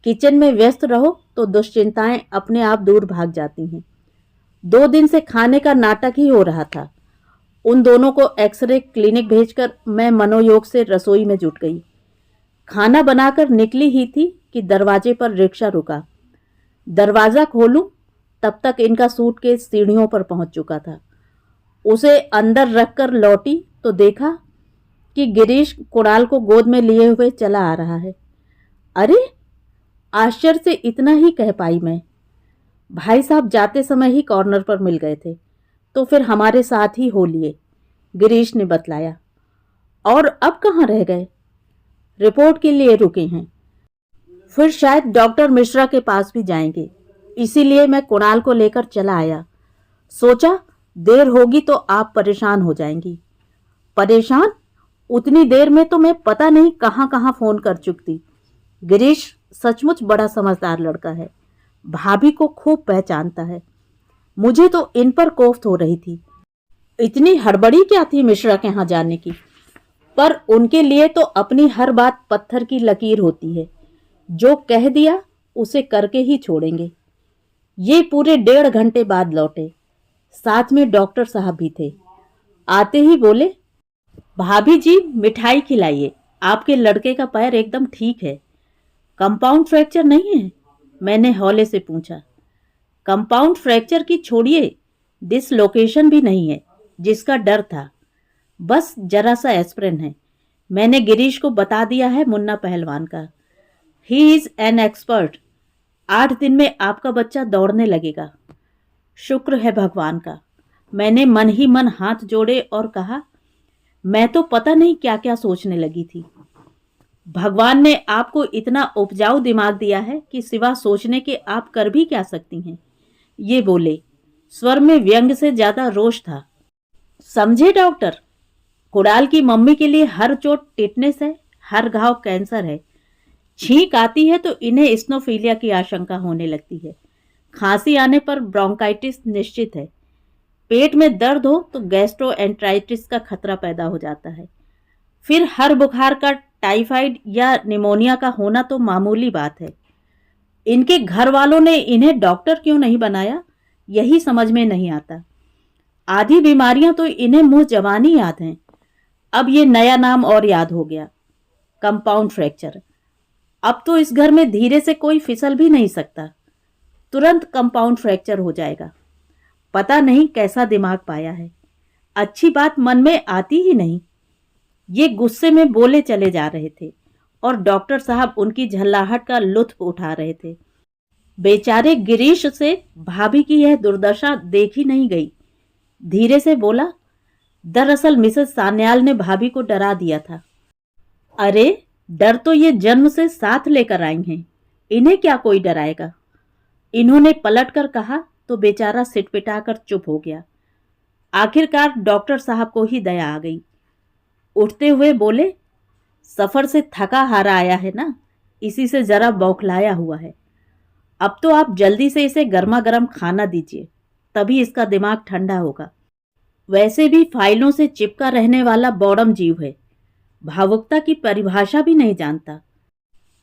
किचन में व्यस्त रहो तो दुश्चिंताएं अपने आप दूर भाग जाती हैं। 2 दिन से खाने का नाटक ही हो रहा था। उन दोनों को एक्सरे क्लिनिक भेजकर मैं मनोयोग से रसोई में जुट गई। खाना बनाकर निकली ही थी कि दरवाजे पर रिक्शा रुका। दरवाज़ा खोलूं तब तक इनका सूटकेस सीढ़ियों पर पहुंच चुका था। उसे अंदर रखकर लौटी तो देखा कि गिरीश कुणाल को गोद में लिए हुए चला आ रहा है। अरे, आश्चर्य से इतना ही कह पाई मैं। भाई साहब जाते समय ही कॉर्नर पर मिल गए थे, तो फिर हमारे साथ ही हो लिए, गिरीश ने बतलाया। और अब कहाँ रह गए? रिपोर्ट के लिए रुके हैं, फिर शायद डॉक्टर मिश्रा के पास भी जाएंगे, इसीलिए मैं कुणाल को लेकर चला आया। सोचा देर होगी तो आप परेशान हो जाएंगी। परेशान? उतनी देर में तो मैं पता नहीं कहाँ कहाँ फोन कर चुकती। गिरीश सचमुच बड़ा समझदार लड़का है, भाभी को खूब पहचानता है। मुझे तो इन पर कोफ्त हो रही थी। इतनी हड़बड़ी क्या थी मिश्रा के यहाँ जाने की? पर उनके लिए तो अपनी हर बात पत्थर की लकीर होती है, जो कह दिया उसे करके ही छोड़ेंगे। ये पूरे 1.5 घंटे बाद लौटे, साथ में डॉक्टर साहब भी थे। आते ही बोले, भाभी जी मिठाई खिलाइए, आपके लड़के का पैर एकदम ठीक है। कंपाउंड फ्रैक्चर नहीं है? मैंने हौले से पूछा। कंपाउंड फ्रैक्चर की छोड़िए, डिसलोकेशन भी नहीं है, जिसका डर था। बस जरा सा एस्प्रिन है। मैंने गिरीश को बता दिया है मुन्ना पहलवान का। He is an expert. 8 दिन में आपका बच्चा दौड़ने लगेगा। शुक्र है भगवान का। मैंने मन ही मन हाथ जोड़े और कहा, मैं तो पता नहीं क्या क्या सोचने लगी थी। भगवान ने आपको इतना उपजाऊ दिमाग दिया है कि सिवा सोचने के आप कर भी क्या सकती हैं, ये बोले। स्वर में व्यंग से ज्यादा रोष था। समझे डॉक्टर, कुणाल की मम्मी के लिए हर चोट टिटनेस है, हर घाव कैंसर है। छींक आती है तो इन्हें स्नोफीलिया की आशंका होने लगती है। खांसी आने पर ब्रोंकाइटिस निश्चित है। पेट में दर्द हो तो गैस्ट्रोएंटराइटिस का खतरा पैदा हो जाता है। फिर हर बुखार का टाइफाइड या निमोनिया का होना तो मामूली बात है। इनके घर वालों ने इन्हें डॉक्टर क्यों नहीं बनाया, यही समझ में नहीं आता। आधी बीमारियां तो इन्हें मुंह जबानी याद हैं। अब ये नया नाम और याद हो गया, कंपाउंड फ्रैक्चर। अब तो इस घर में धीरे से कोई फिसल भी नहीं सकता, तुरंत कंपाउंड फ्रैक्चर हो जाएगा। पता नहीं कैसा दिमाग पाया है, अच्छी बात मन में आती ही नहीं। ये गुस्से में बोले चले जा रहे थे और डॉक्टर साहब उनकी झल्लाहट का लुत्फ उठा रहे थे। बेचारे गिरीश से भाभी की यह दुर्दशा देखी नहीं गई। धीरे से बोला, दरअसल मिसेस सान्याल ने भाभी को डरा दिया था। अरे, डर तो ये जन्म से साथ लेकर आई हैं, इन्हें क्या कोई डराएगा। इन्होंने पलटकर कहा तो बेचारा सिटपिटाकर चुप हो गया। आखिरकार डॉक्टर साहब को ही दया आ गई। उठते हुए बोले, सफर से थका हारा आया है ना, इसी से जरा बौखलाया हुआ है। अब तो आप जल्दी से इसे गर्मा गर्म खाना दीजिए, तभी इसका दिमाग ठंडा होगा। वैसे भी फाइलों से चिपका रहने वाला बौड़म जीव है, भावुकता की परिभाषा भी नहीं जानता।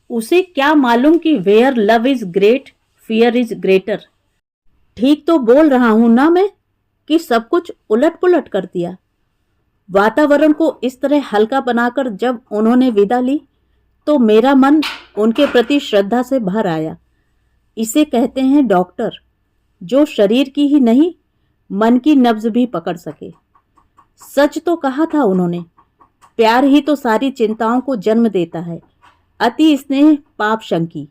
उसे क्या मालूम कि where love is great fear is greater. ठीक तो बोल रहा हूं ना मैं, कि सब कुछ उलट पुलट कर दिया। वातावरण को इस तरह हल्का बनाकर जब उन्होंने विदा ली तो मेरा मन उनके प्रति श्रद्धा से भर आया। इसे कहते हैं डॉक्टर, जो शरीर की ही नहीं मन की नब्ज भी पकड़ सके। सच तो कहा था उन्होंने, प्यार ही तो सारी चिंताओं को जन्म देता है। अति स्नेह पाप शंकी।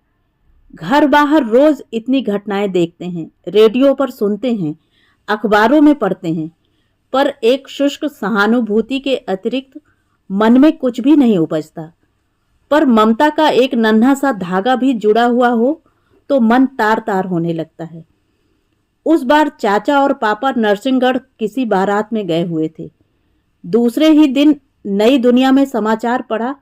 घर बाहर रोज इतनी घटनाएं देखते हैं, रेडियो पर सुनते हैं, अखबारों में पढ़ते हैं, पर एक शुष्क सहानुभूति के अतिरिक्त मन में कुछ भी नहीं उपजता। पर ममता का एक नन्हा सा धागा भी जुड़ा हुआ हो तो मन तार तार होने लगता है। उस बार चाचा और पापा नरसिंहगढ़ किसी बारात में गए हुए थे। दूसरे ही दिन नई दुनिया में समाचार पड़ा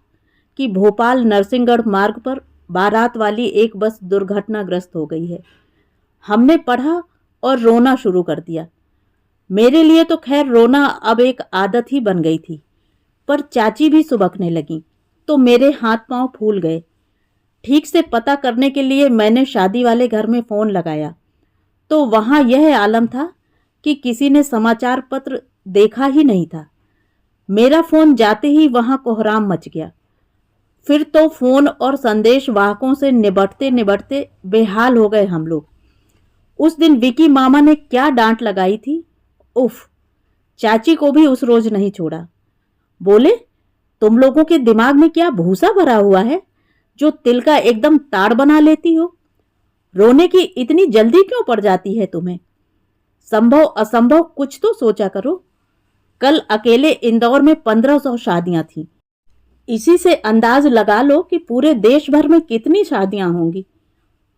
कि भोपाल नरसिंहगढ़ मार्ग पर बारात वाली एक बस दुर्घटनाग्रस्त हो गई है। हमने पढ़ा और रोना शुरू कर दिया। मेरे लिए तो खैर रोना अब एक आदत ही बन गई थी, पर चाची भी सुबकने लगी तो मेरे हाथ पांव फूल गए। ठीक से पता करने के लिए मैंने शादी वाले घर में फोन लगाया तो वहां यह आलम था कि किसी ने समाचार पत्र देखा ही नहीं था। मेरा फोन जाते ही वहां कोहराम मच गया। फिर तो फोन और संदेश वाहकों से निबटते निबटते बेहाल हो गए हम लोग। उस दिन विकी मामा ने क्या डांट लगाई थी। उफ, चाची को भी उस रोज नहीं छोड़ा। बोले, तुम लोगों के दिमाग में क्या भूसा भरा हुआ है जो तिल का एकदम ताड़ बना लेती हो। रोने की इतनी जल्दी क्यों पड़ जाती है तुम्हें। संभव असंभव कुछ तो सोचा करो। कल अकेले इंदौर में 1500 शादियां थीं। इसी से अंदाज लगा लो कि पूरे देश भर में कितनी शादियां होंगी।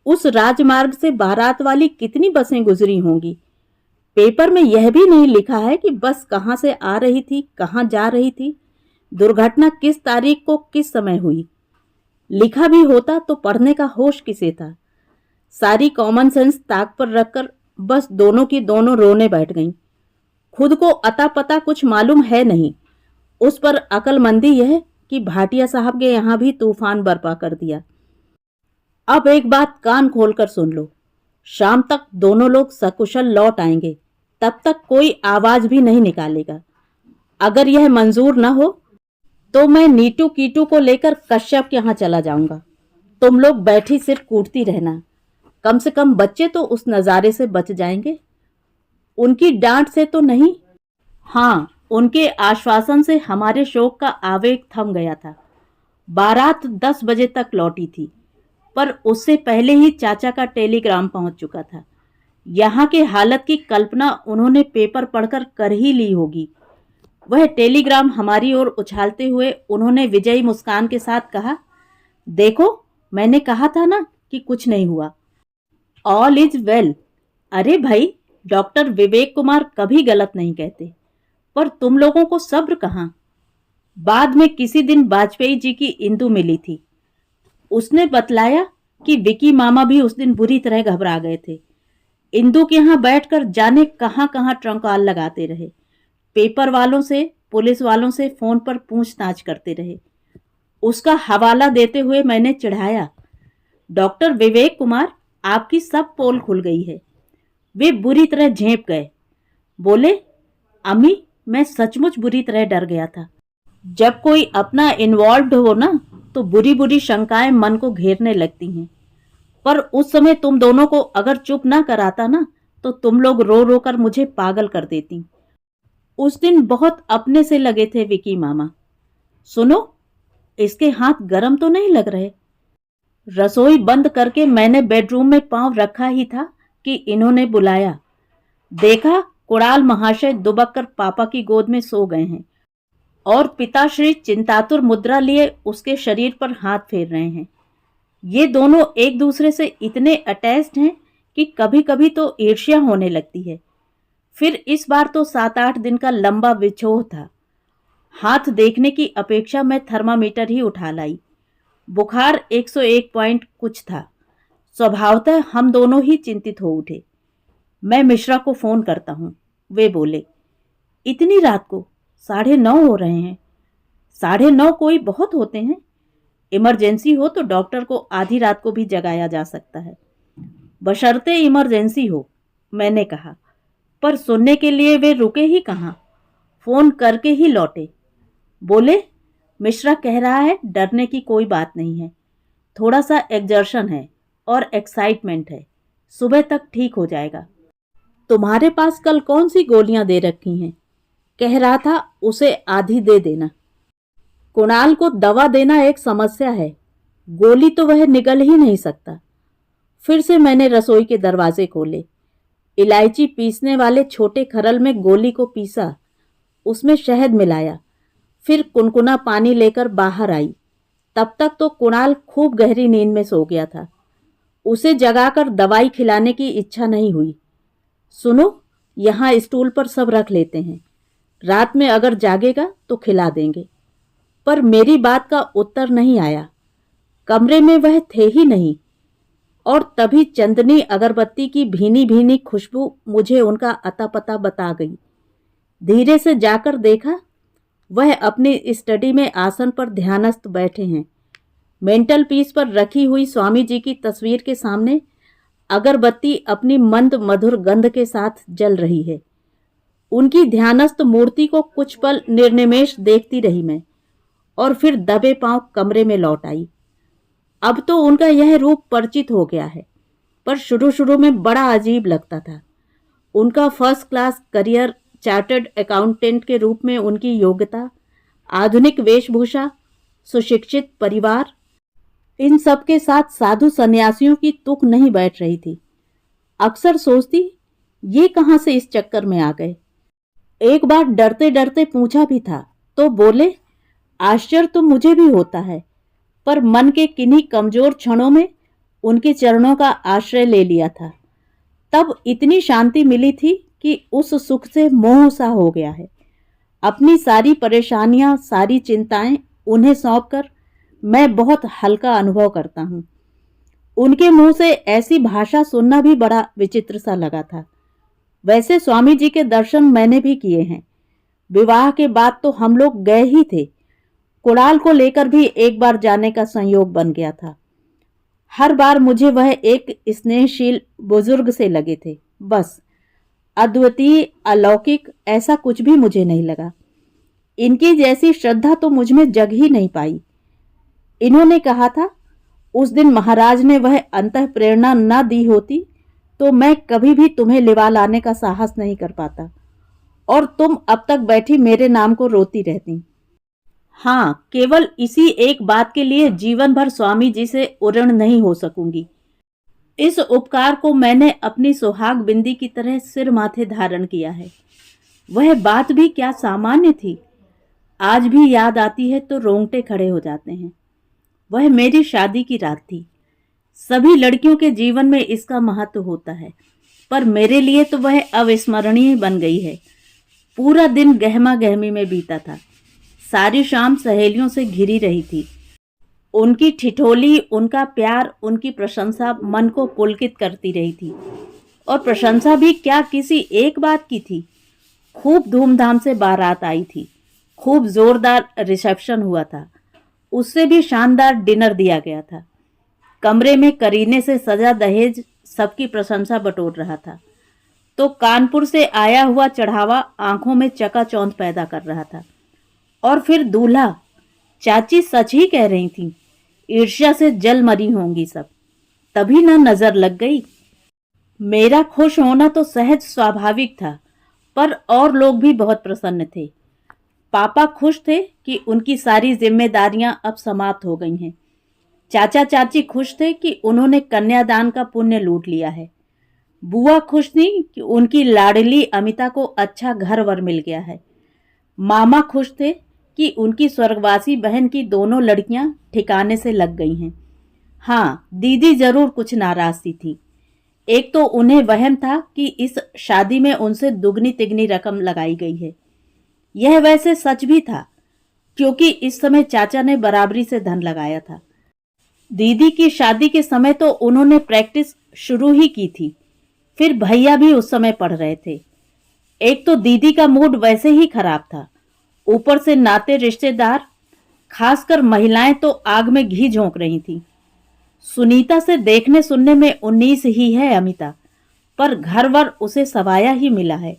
उस राजमार्ग से बारात वाली कितनी बसें गुजरी होंगी। पेपर में यह भी नहीं लिखा है कि बस कहां से आ रही थी, कहां जा रही थी, दुर्घटना किस तारीख को किस समय हुई। लिखा भी होता तो पढ़ने का होश किसे था। सारी कॉमन सेंस ताक पर रखकर बस दोनों की दोनों रोने बैठ गईं। खुद को अता पता कुछ मालूम है नहीं। उस पर अकलमंदी यह कि भाटिया साहब के यहां भी तूफान बर्पा कर दिया। अब एक बात कान खोलकर सुन लो। शाम तक दोनों लोग सकुशल लौट आएंगे। तब तक कोई आवाज भी नहीं निकालेगा। अगर यह मंजूर न हो तो मैं नीटू कीटू को लेकर कश्यप के यहां चला जाऊंगा। तुम लोग बैठी सिर कूटती रहना। कम से कम बच्चे तो उस नजारे से बच जाएंगे। उनकी डांट से तो नहीं, हाँ, उनके आश्वासन से हमारे शोक का आवेग थम गया था। बारात 10 बजे तक लौटी थी, पर उससे पहले ही चाचा का टेलीग्राम पहुंच चुका था। यहाँ के हालत की कल्पना उन्होंने पेपर पढ़कर कर ही ली होगी। वह टेलीग्राम हमारी ओर उछालते हुए उन्होंने विजयी मुस्कान के साथ कहा, देखो, मैंने कहा था ना कि कुछ नहीं हुआ। All is well. अरे भाई, डॉक्टर विवेक कुमार कभी गलत नहीं कहते। पर तुम लोगों को सब्र कहाँ। बाद में किसी दिन वाजपेयी जी की इंदु मिली थी। उसने बतलाया कि विकी मामा भी उस दिन बुरी तरह घबरा गए थे। इंदु के यहाँ बैठकर जाने कहाँ कहाँ ट्रंकाल लगाते रहे। पेपर वालों से, पुलिस वालों से फोन पर पूछताछ करते रहे। उसका हवाला देते हुए मैंने चिढ़ाया, डॉक्टर विवेक कुमार, आपकी सब पोल खुल गई है। वे बुरी तरह झेंप गए। बोले, अम्मी, मैं सचमुच बुरी तरह डर गया था। जब कोई अपना इन्वॉल्व्ड हो ना, तो बुरी बुरी शंकाएं मन को घेरने लगती हैं। पर उस समय तुम दोनों को अगर चुप ना कराता ना, तो तुम लोग रो रो कर मुझे पागल कर देती। उस दिन बहुत अपने से लगे थे विकी मामा। सुनो, इसके हाथ गर्म तो नहीं लग रहे। रसोई बंद करके मैंने बेडरूम में पांव रखा ही था कि इन्होंने बुलाया। देखा, कुणाल महाशय दुबक कर पापा की गोद में सो गए हैं और पिताश्री चिंतातुर मुद्रा लिए उसके शरीर पर हाथ फेर रहे हैं। ये दोनों एक दूसरे से इतने अटैच्ड हैं कि कभी कभी तो ईर्ष्या होने लगती है। फिर इस बार तो 7-8 दिन का लंबा विछोह था। हाथ देखने की अपेक्षा मैं थर्मामीटर ही उठा लाई। बुखार 101 पॉइंट कुछ था। स्वभावतः हम दोनों ही चिंतित हो उठे। मैं मिश्रा को फोन करता हूँ। वे बोले, इतनी रात को 9:30 हो रहे हैं। 9:30 कोई बहुत होते हैं। इमरजेंसी हो तो डॉक्टर को आधी रात को भी जगाया जा सकता है, बशर्ते इमरजेंसी हो, मैंने कहा। पर सुनने के लिए वे रुके ही कहाँ, फोन करके ही लौटे। बोले, मिश्रा कह रहा है डरने की कोई बात नहीं है, थोड़ा सा एग्जर्शन है और एक्साइटमेंट है, सुबह तक ठीक हो जाएगा। तुम्हारे पास कल कौन सी गोलियां दे रखी हैं? कह रहा था उसे आधी दे देना। कुणाल को दवा देना एक समस्या है, गोली तो वह निगल ही नहीं सकता। फिर से मैंने रसोई के दरवाजे खोले, इलायची पीसने वाले छोटे खरल में गोली को पीसा, उसमें शहद मिलाया, फिर कुनकुना पानी लेकर बाहर आई। तब तक तो कुणाल खूब गहरी नींद में सो गया था। उसे जगाकर दवाई खिलाने की इच्छा नहीं हुई। सुनो, यहाँ स्टूल पर सब रख लेते हैं, रात में अगर जागेगा तो खिला देंगे। पर मेरी बात का उत्तर नहीं आया। कमरे में वह थे ही नहीं। और तभी चंदनी अगरबत्ती की भीनी भीनी खुशबू मुझे उनका अता पता बता गई। धीरे से जाकर देखा, वह अपनी स्टडी में आसन पर ध्यानस्थ बैठे हैं। मेंटल पीस पर रखी हुई स्वामी जी की तस्वीर के सामने अगरबत्ती अपनी मंद मधुर गंध के साथ जल रही है। उनकी ध्यानस्थ मूर्ति को कुछ पल निर्निमेष देखती रही मैं, और फिर दबे पांव कमरे में लौट आई। अब तो उनका यह रूप परिचित हो गया है। पर शुरू शुरू में बड़ा अजीब लगता था। उनका first class career, chartered accountant के रूप में उनकी योग्यता, आधुनिक वेशभूषा, सुशिक्षित परिवार, इन सब के साथ साधु सन्यासियों की तुक नहीं बैठ रही थी। अक्सर सोचती, ये कहाँ से इस चक्कर में आ गए। एक बार डरते डरते पूछा भी था तो बोले, आश्चर्य तो मुझे भी होता है, पर मन के किन्हीं कमजोर क्षणों में उनके चरणों का आश्रय ले लिया था। तब इतनी शांति मिली थी कि उस सुख से मोह सा हो गया है। अपनी सारी परेशानियां, सारी चिंताएं उन्हें सौंपकर मैं बहुत हल्का अनुभव करता हूँ। उनके मुंह से ऐसी भाषा सुनना भी बड़ा विचित्र सा लगा था। वैसे स्वामी जी के दर्शन मैंने भी किए हैं। विवाह के बाद तो हम लोग गए ही थे। कुणाल को लेकर भी एक बार जाने का संयोग बन गया था। हर बार मुझे वह एक स्नेहशील बुजुर्ग से लगे थे, बस। अद्वितीय, अलौकिक ऐसा कुछ भी मुझे नहीं लगा। इनकी जैसी श्रद्धा तो मुझ में जग ही नहीं पाई। इन्होंने कहा था, उस दिन महाराज ने वह अंतः प्रेरणा न दी होती तो मैं कभी भी तुम्हें लिवा लाने का साहस नहीं कर पाता और तुम अब तक बैठी मेरे नाम को रोती रहती। हाँ, केवल इसी एक बात के लिए जीवन भर स्वामी जी से उऋण नहीं हो सकूंगी। इस उपकार को मैंने अपनी सुहाग बिंदी की तरह सिर माथे धारण किया है। वह बात भी क्या सामान्य थी। आज भी याद आती है तो रोंगटे खड़े हो जाते हैं। वह मेरी शादी की रात थी। सभी लड़कियों के जीवन में इसका महत्व होता है, पर मेरे लिए तो वह अविस्मरणीय बन गई है। पूरा दिन गहमा गहमी में बीता था। सारी शाम सहेलियों से घिरी रही थी। उनकी ठिठोली, उनका प्यार, उनकी प्रशंसा मन को पुलकित करती रही थी। और प्रशंसा भी क्या किसी एक बात की थी। खूब धूमधाम से बारात आई थी, खूब जोरदार रिसेप्शन हुआ था, उससे भी शानदार डिनर दिया गया था। कमरे में करीने से सजा दहेज सबकी प्रशंसा बटोर रहा था, तो कानपुर से आया हुआ चढ़ावा आंखों में चकाचौंध पैदा कर रहा था। और फिर दूल्हा, चाची सच ही कह रही थी, ईर्ष्या से जल मरी होंगी सब। तभी न नजर लग गई। मेरा खुश होना तो सहज स्वाभाविक था, पर और लोग भी बहुत प्रसन्न थे। पापा खुश थे कि उनकी सारी जिम्मेदारियां अब समाप्त हो गई हैं। चाचा चाची खुश थे कि उन्होंने कन्यादान का पुण्य लूट लिया है। बुआ खुश थी कि उनकी लाडली अमिता को अच्छा घर वर मिल गया है। मामा खुश थे कि उनकी स्वर्गवासी बहन की दोनों लड़कियां ठिकाने से लग गई हैं। हाँ, दीदी जरूर कुछ नाराज सी थी। एक तो उन्हें वहम था कि इस शादी में उनसे दुगनी तिगनी रकम लगाई गई है। यह वैसे सच भी था, क्योंकि इस समय चाचा ने बराबरी से धन लगाया था। दीदी की शादी के समय तो उन्होंने प्रैक्टिस शुरू ही की थी। फिर भैया भी उस समय पढ़ रहे थे। एक तो दीदी का मूड वैसे ही खराब था, ऊपर से नाते रिश्तेदार, खासकर महिलाएं तो आग में घी झोंक रही थी। सुनीता से देखने सुनने में 19 ही है अमिता, पर घर वर उसे सवाया ही मिला है।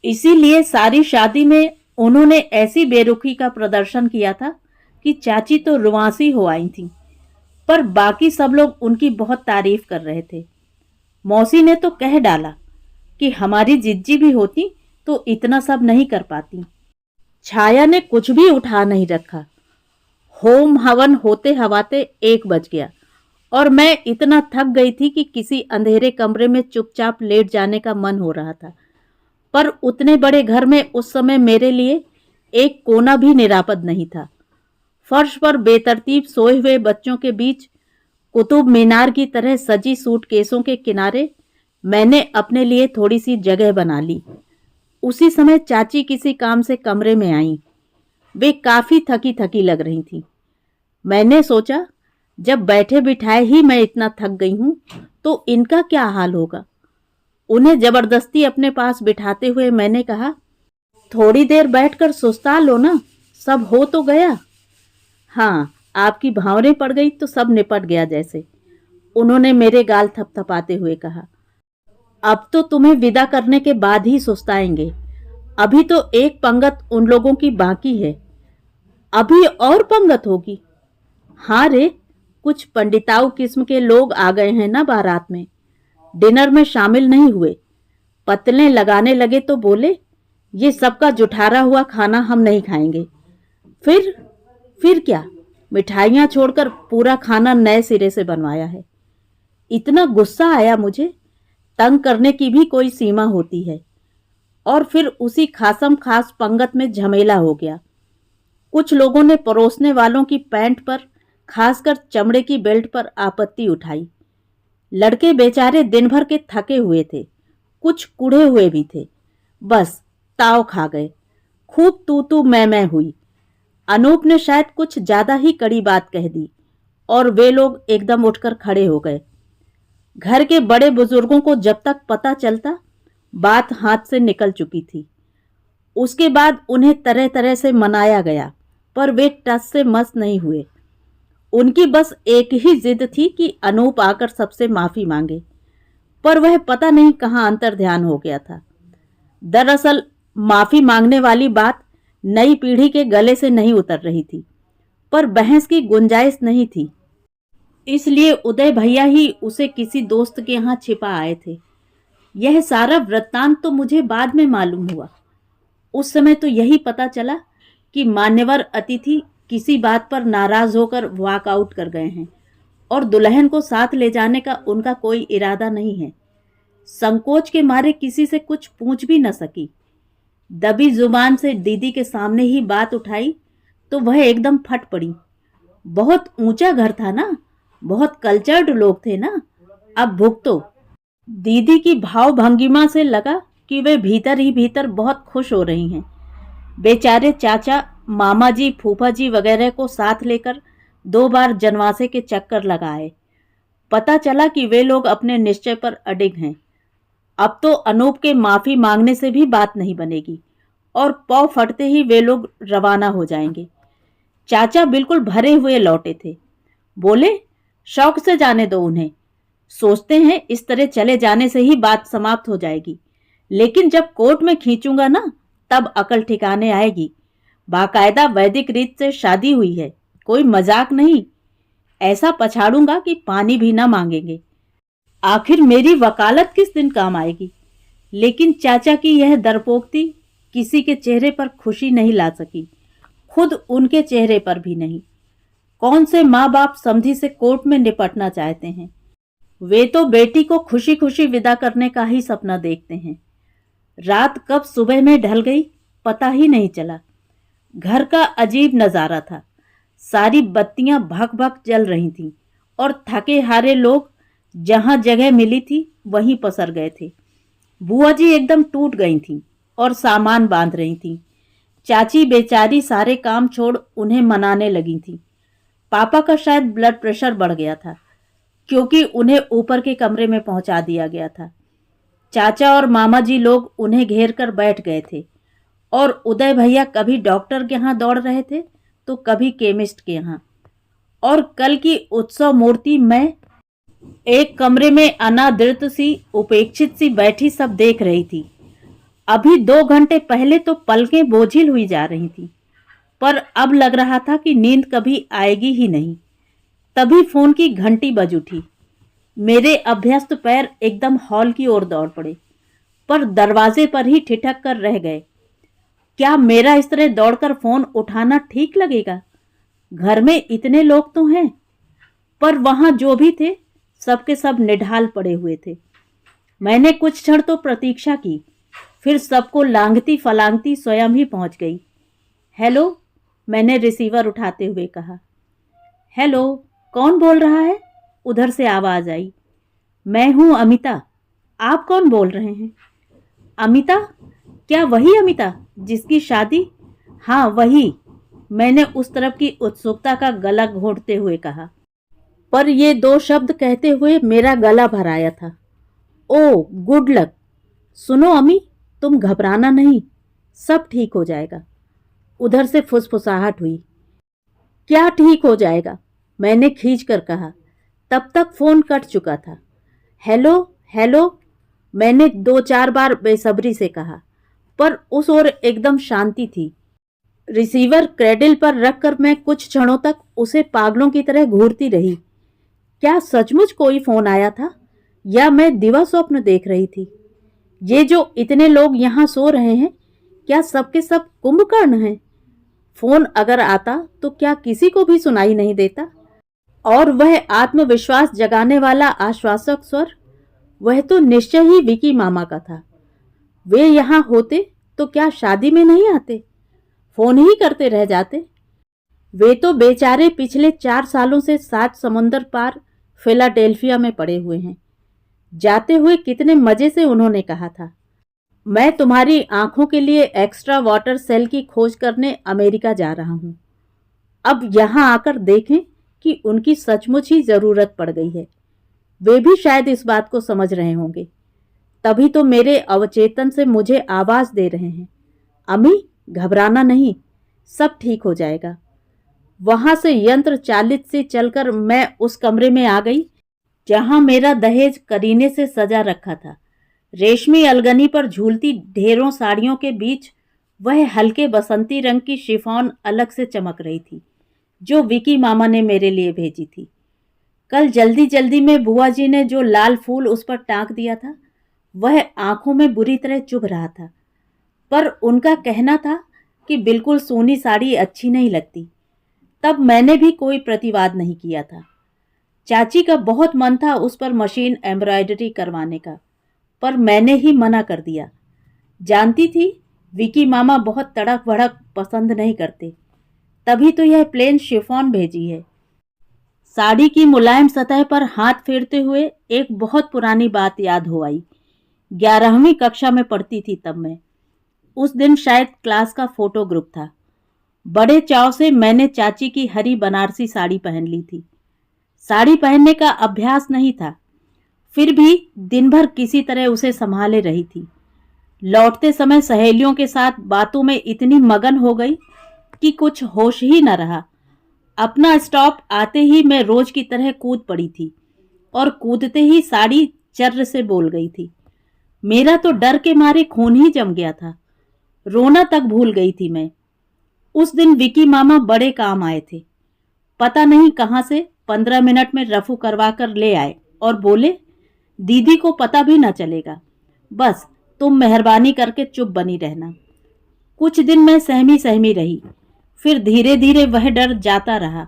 इसीलिए सारी शादी में उन्होंने ऐसी बेरुखी का प्रदर्शन किया था कि चाची तो रुआंसी हो आई थी, पर बाकी सब लोग उनकी बहुत तारीफ कर रहे थे। मौसी ने तो कह डाला कि हमारी जिज्जी भी होती तो इतना सब नहीं कर पाती। छाया ने कुछ भी उठा नहीं रखा। होम हवन होते हवाते 1 बज गया और मैं इतना थक गई थी कि किसी अंधेरे कमरे में चुपचाप लेट जाने का मन हो रहा था। पर उतने बड़े घर में उस समय मेरे लिए एक कोना भी निरापद नहीं था। फर्श पर बेतरतीब सोए हुए बच्चों के बीच कुतुब मीनार की तरह सजी सूटकेसों के किनारे मैंने अपने लिए थोड़ी सी जगह बना ली। उसी समय चाची किसी काम से कमरे में आईं। वे काफी थकी थकी लग रही थीं। मैंने सोचा, जब बैठे बिठाए ही मैं इतना थक गई हूं तो इनका क्या हाल होगा। उन्हें जबरदस्ती अपने पास बिठाते हुए मैंने कहा, थोड़ी देर बैठकर सुस्ता लो ना, सब हो तो गया। हाँ, आपकी भावरें पड़ गई तो सब निपट गया जैसे, उन्होंने मेरे गाल थपथपाते हुए कहा। अब तो तुम्हें विदा करने के बाद ही सुस्ताएंगे, अभी तो एक पंगत उन लोगों की बाकी है। अभी और पंगत होगी? हाँ रे, कुछ पंडिताऊ किस्म के लोग आ गए हैं ना बारात में। डिनर में शामिल नहीं हुए। पतले लगाने लगे तो बोले, ये सबका जुठारा हुआ खाना हम नहीं खाएंगे। फिर क्या, मिठाइयाँ छोड़कर पूरा खाना नए सिरे से बनवाया है। इतना गुस्सा आया मुझे, तंग करने की भी कोई सीमा होती है। और फिर उसी खासम खास पंगत में झमेला हो गया। कुछ लोगों ने परोसने वालों की पैंट पर, खासकर चमड़े की बेल्ट पर आपत्ति उठाई। लड़के बेचारे दिन भर के थके हुए थे, कुछ कुढ़े हुए भी थे। बस ताव खा गए। खूब तू तू मैं हुई। अनूप ने शायद कुछ ज्यादा ही कड़ी बात कह दी और वे लोग एकदम उठकर खड़े हो गए। घर के बड़े बुजुर्गों को जब तक पता चलता, बात हाथ से निकल चुकी थी। उसके बाद उन्हें तरह तरह से मनाया गया, पर वे टस से मस नहीं हुए। उनकी बस एक ही जिद थी कि अनूप आकर सबसे माफी मांगे, पर वह पता नहीं कहां अंतर्ध्यान हो गया था। दरअसल माफी मांगने वाली बात नई पीढ़ी के गले से नहीं उतर रही थी, पर बहस की गुंजाइश नहीं थी। इसलिए उदय भैया ही उसे किसी दोस्त के यहाँ छिपा आए थे। यह सारा वृत्तांत तो मुझे बाद में मालूम हुआ। उस समय तो यही पता चला कि मान्यवर अतिथि किसी बात पर नाराज होकर वॉकआउट कर गए हैं और दुल्हन को साथ ले जाने का उनका कोई इरादा नहीं है। संकोच के मारे किसी से कुछ पूछ भी न सकी। दबी जुबान से दीदी के सामने ही बात उठाई तो वह एकदम फट पड़ी। बहुत ऊंचा घर था ना, बहुत कल्चर्ड लोग थे ना, अब भुगतो। दीदी की भाव भंगिमा से लगा कि वे भीतर ही भीतर बहुत खुश हो रही हैं। बेचारे चाचा, मामा जी, फूफा जी वगैरह को साथ लेकर 2 बार जनवासे के चक्कर लगाए। पता चला कि वे लोग अपने निश्चय पर अडिग हैं। अब तो अनूप के माफी मांगने से भी बात नहीं बनेगी और पौ फटते ही वे लोग रवाना हो जाएंगे। चाचा बिल्कुल भरे हुए लौटे थे। बोले, शौक से जाने दो उन्हें। सोचते हैं इस तरह चले जाने से ही बात समाप्त हो जाएगी, लेकिन जब कोर्ट में खींचूंगा ना, तब अकल ठिकाने आएगी। बाकायदा वैदिक रीत से शादी हुई है, कोई मजाक नहीं। ऐसा पछाड़ूंगा कि पानी भी ना मांगेंगे। आखिर मेरी वकालत किस दिन काम आएगी। लेकिन चाचा की यह डरपोक्ति किसी के चेहरे पर खुशी नहीं ला सकी, खुद उनके चेहरे पर भी नहीं। कौन से माँ बाप समधी से कोर्ट में निपटना चाहते हैं। वे तो बेटी को खुशी खुशी विदा करने का ही सपना देखते हैं। रात कब सुबह में ढल गई पता ही नहीं चला। घर का अजीब नजारा था। सारी बत्तियां भक भक जल रही थीं और थके हारे लोग जहां जगह मिली थी वहीं पसर गए थे। बुआ जी एकदम टूट गई थीं और सामान बांध रही थीं। चाची बेचारी सारे काम छोड़ उन्हें मनाने लगी थी। पापा का शायद ब्लड प्रेशर बढ़ गया था, क्योंकि उन्हें ऊपर के कमरे में पहुंचा दिया गया था। चाचा और मामा जी लोग उन्हें घेर कर बैठ गए थे और उदय भैया कभी डॉक्टर के यहाँ दौड़ रहे थे तो कभी केमिस्ट के यहाँ। और कल की उत्सव मूर्ति मैं एक कमरे में अनादृत सी, उपेक्षित सी बैठी सब देख रही थी। अभी 2 घंटे पहले तो पलकें बोझिल हुई जा रही थी, पर अब लग रहा था कि नींद कभी आएगी ही नहीं। तभी फोन की घंटी बज उठी। मेरे अभ्यस्त पैर एकदम हॉल की ओर दौड़ पड़े, पर दरवाजे पर ही ठिठक कर रह गए। क्या मेरा इस तरह दौड़कर फोन उठाना ठीक लगेगा? घर में इतने लोग तो हैं, पर वहां जो भी थे सबके सब निढाल पड़े हुए थे। मैंने कुछ क्षण तो प्रतीक्षा की, फिर सबको लांघती फलांगती स्वयं ही पहुंच गई। हेलो, मैंने रिसीवर उठाते हुए कहा। हेलो, कौन बोल रहा है? उधर से आवाज आई। मैं हूं अमिता। आप कौन बोल रहे हैं? अमिता? क्या वही अमिता जिसकी शादी? हाँ वही, मैंने उस तरफ की उत्सुकता का गला घोंटते हुए कहा, पर ये 2 शब्द कहते हुए मेरा गला भर आया था। ओ गुड लक। सुनो अमी, तुम घबराना नहीं, सब ठीक हो जाएगा। उधर से फुसफुसाहट हुई। क्या ठीक हो जाएगा? मैंने खींच कर कहा। तब तक फोन कट चुका था। हेलो हेलो, मैंने 2-4 बार बेसब्री से कहा, पर उस ओर एकदम शांति थी। रिसीवर क्रेडिल पर रखकर मैं कुछ क्षणों तक उसे पागलों की तरह घूरती रही। क्या सचमुच कोई फोन आया था या मैं दिवा स्वप्न देख रही थी? ये जो इतने लोग यहाँ सो रहे हैं, क्या सबके सब कुंभकर्ण हैं? फोन अगर आता तो क्या किसी को भी सुनाई नहीं देता? और वह आत्मविश्वास जगाने वाला आश्वासक स्वर, वह तो निश्चय ही विकी मामा का था। वे यहाँ होते तो क्या शादी में नहीं आते, फोन ही करते रह जाते? वे तो बेचारे पिछले 4 सालों से 7 समुंदर पार फिलाडेल्फिया में पड़े हुए हैं। जाते हुए कितने मजे से उन्होंने कहा था, मैं तुम्हारी आंखों के लिए एक्स्ट्रा वाटर सेल की खोज करने अमेरिका जा रहा हूं। अब यहां आकर देखें कि उनकी सचमुच ही जरूरत पड़ गई है। वे भी शायद इस बात को समझ रहे होंगे, तभी तो मेरे अवचेतन से मुझे आवाज दे रहे हैं, अमी घबराना नहीं, सब ठीक हो जाएगा। वहां से यंत्र चालित से चलकर मैं उस कमरे में आ गई जहां मेरा दहेज करीने से सजा रखा था। रेशमी अलगनी पर झूलती ढेरों साड़ियों के बीच वह हल्के बसंती रंग की शिफॉन अलग से चमक रही थी, जो विकी मामा ने मेरे लिए भेजी थी। कल जल्दी जल्दी में बुआ जी ने जो लाल फूल उस पर टांक दिया था, वह आंखों में बुरी तरह चुभ रहा था, पर उनका कहना था कि बिल्कुल सूनी साड़ी अच्छी नहीं लगती। तब मैंने भी कोई प्रतिवाद नहीं किया था। चाची का बहुत मन था उस पर मशीन एम्ब्रॉयडरी करवाने का, पर मैंने ही मना कर दिया। जानती थी विकी मामा बहुत तड़क भड़क पसंद नहीं करते, तभी तो यह प्लेन शिफॉन भेजी है। साड़ी की मुलायम सतह पर हाथ फेरते हुए एक बहुत पुरानी बात याद हो आई। 11वीं कक्षा में पढ़ती थी तब मैं। उस दिन शायद क्लास का फोटो ग्रुप था। बड़े चाव से मैंने चाची की हरी बनारसी साड़ी पहन ली थी। साड़ी पहनने का अभ्यास नहीं था, फिर भी दिन भर किसी तरह उसे संभाले रही थी। लौटते समय सहेलियों के साथ बातों में इतनी मगन हो गई कि कुछ होश ही न रहा। अपना स्टॉप आते ही मैं रोज की तरह कूद पड़ी थी और कूदते ही साड़ी चर्र से बोल गई थी। मेरा तो डर के मारे खून ही जम गया था, रोना तक भूल गई थी मैं। उस दिन विकी मामा बड़े काम आए थे। पता नहीं कहां से 15 मिनट में रफू करवा कर ले आए और बोले, दीदी को पता भी ना चलेगा, बस तुम मेहरबानी करके चुप बनी रहना। कुछ दिन मैं सहमी सहमी रही, फिर धीरे धीरे वह डर जाता रहा।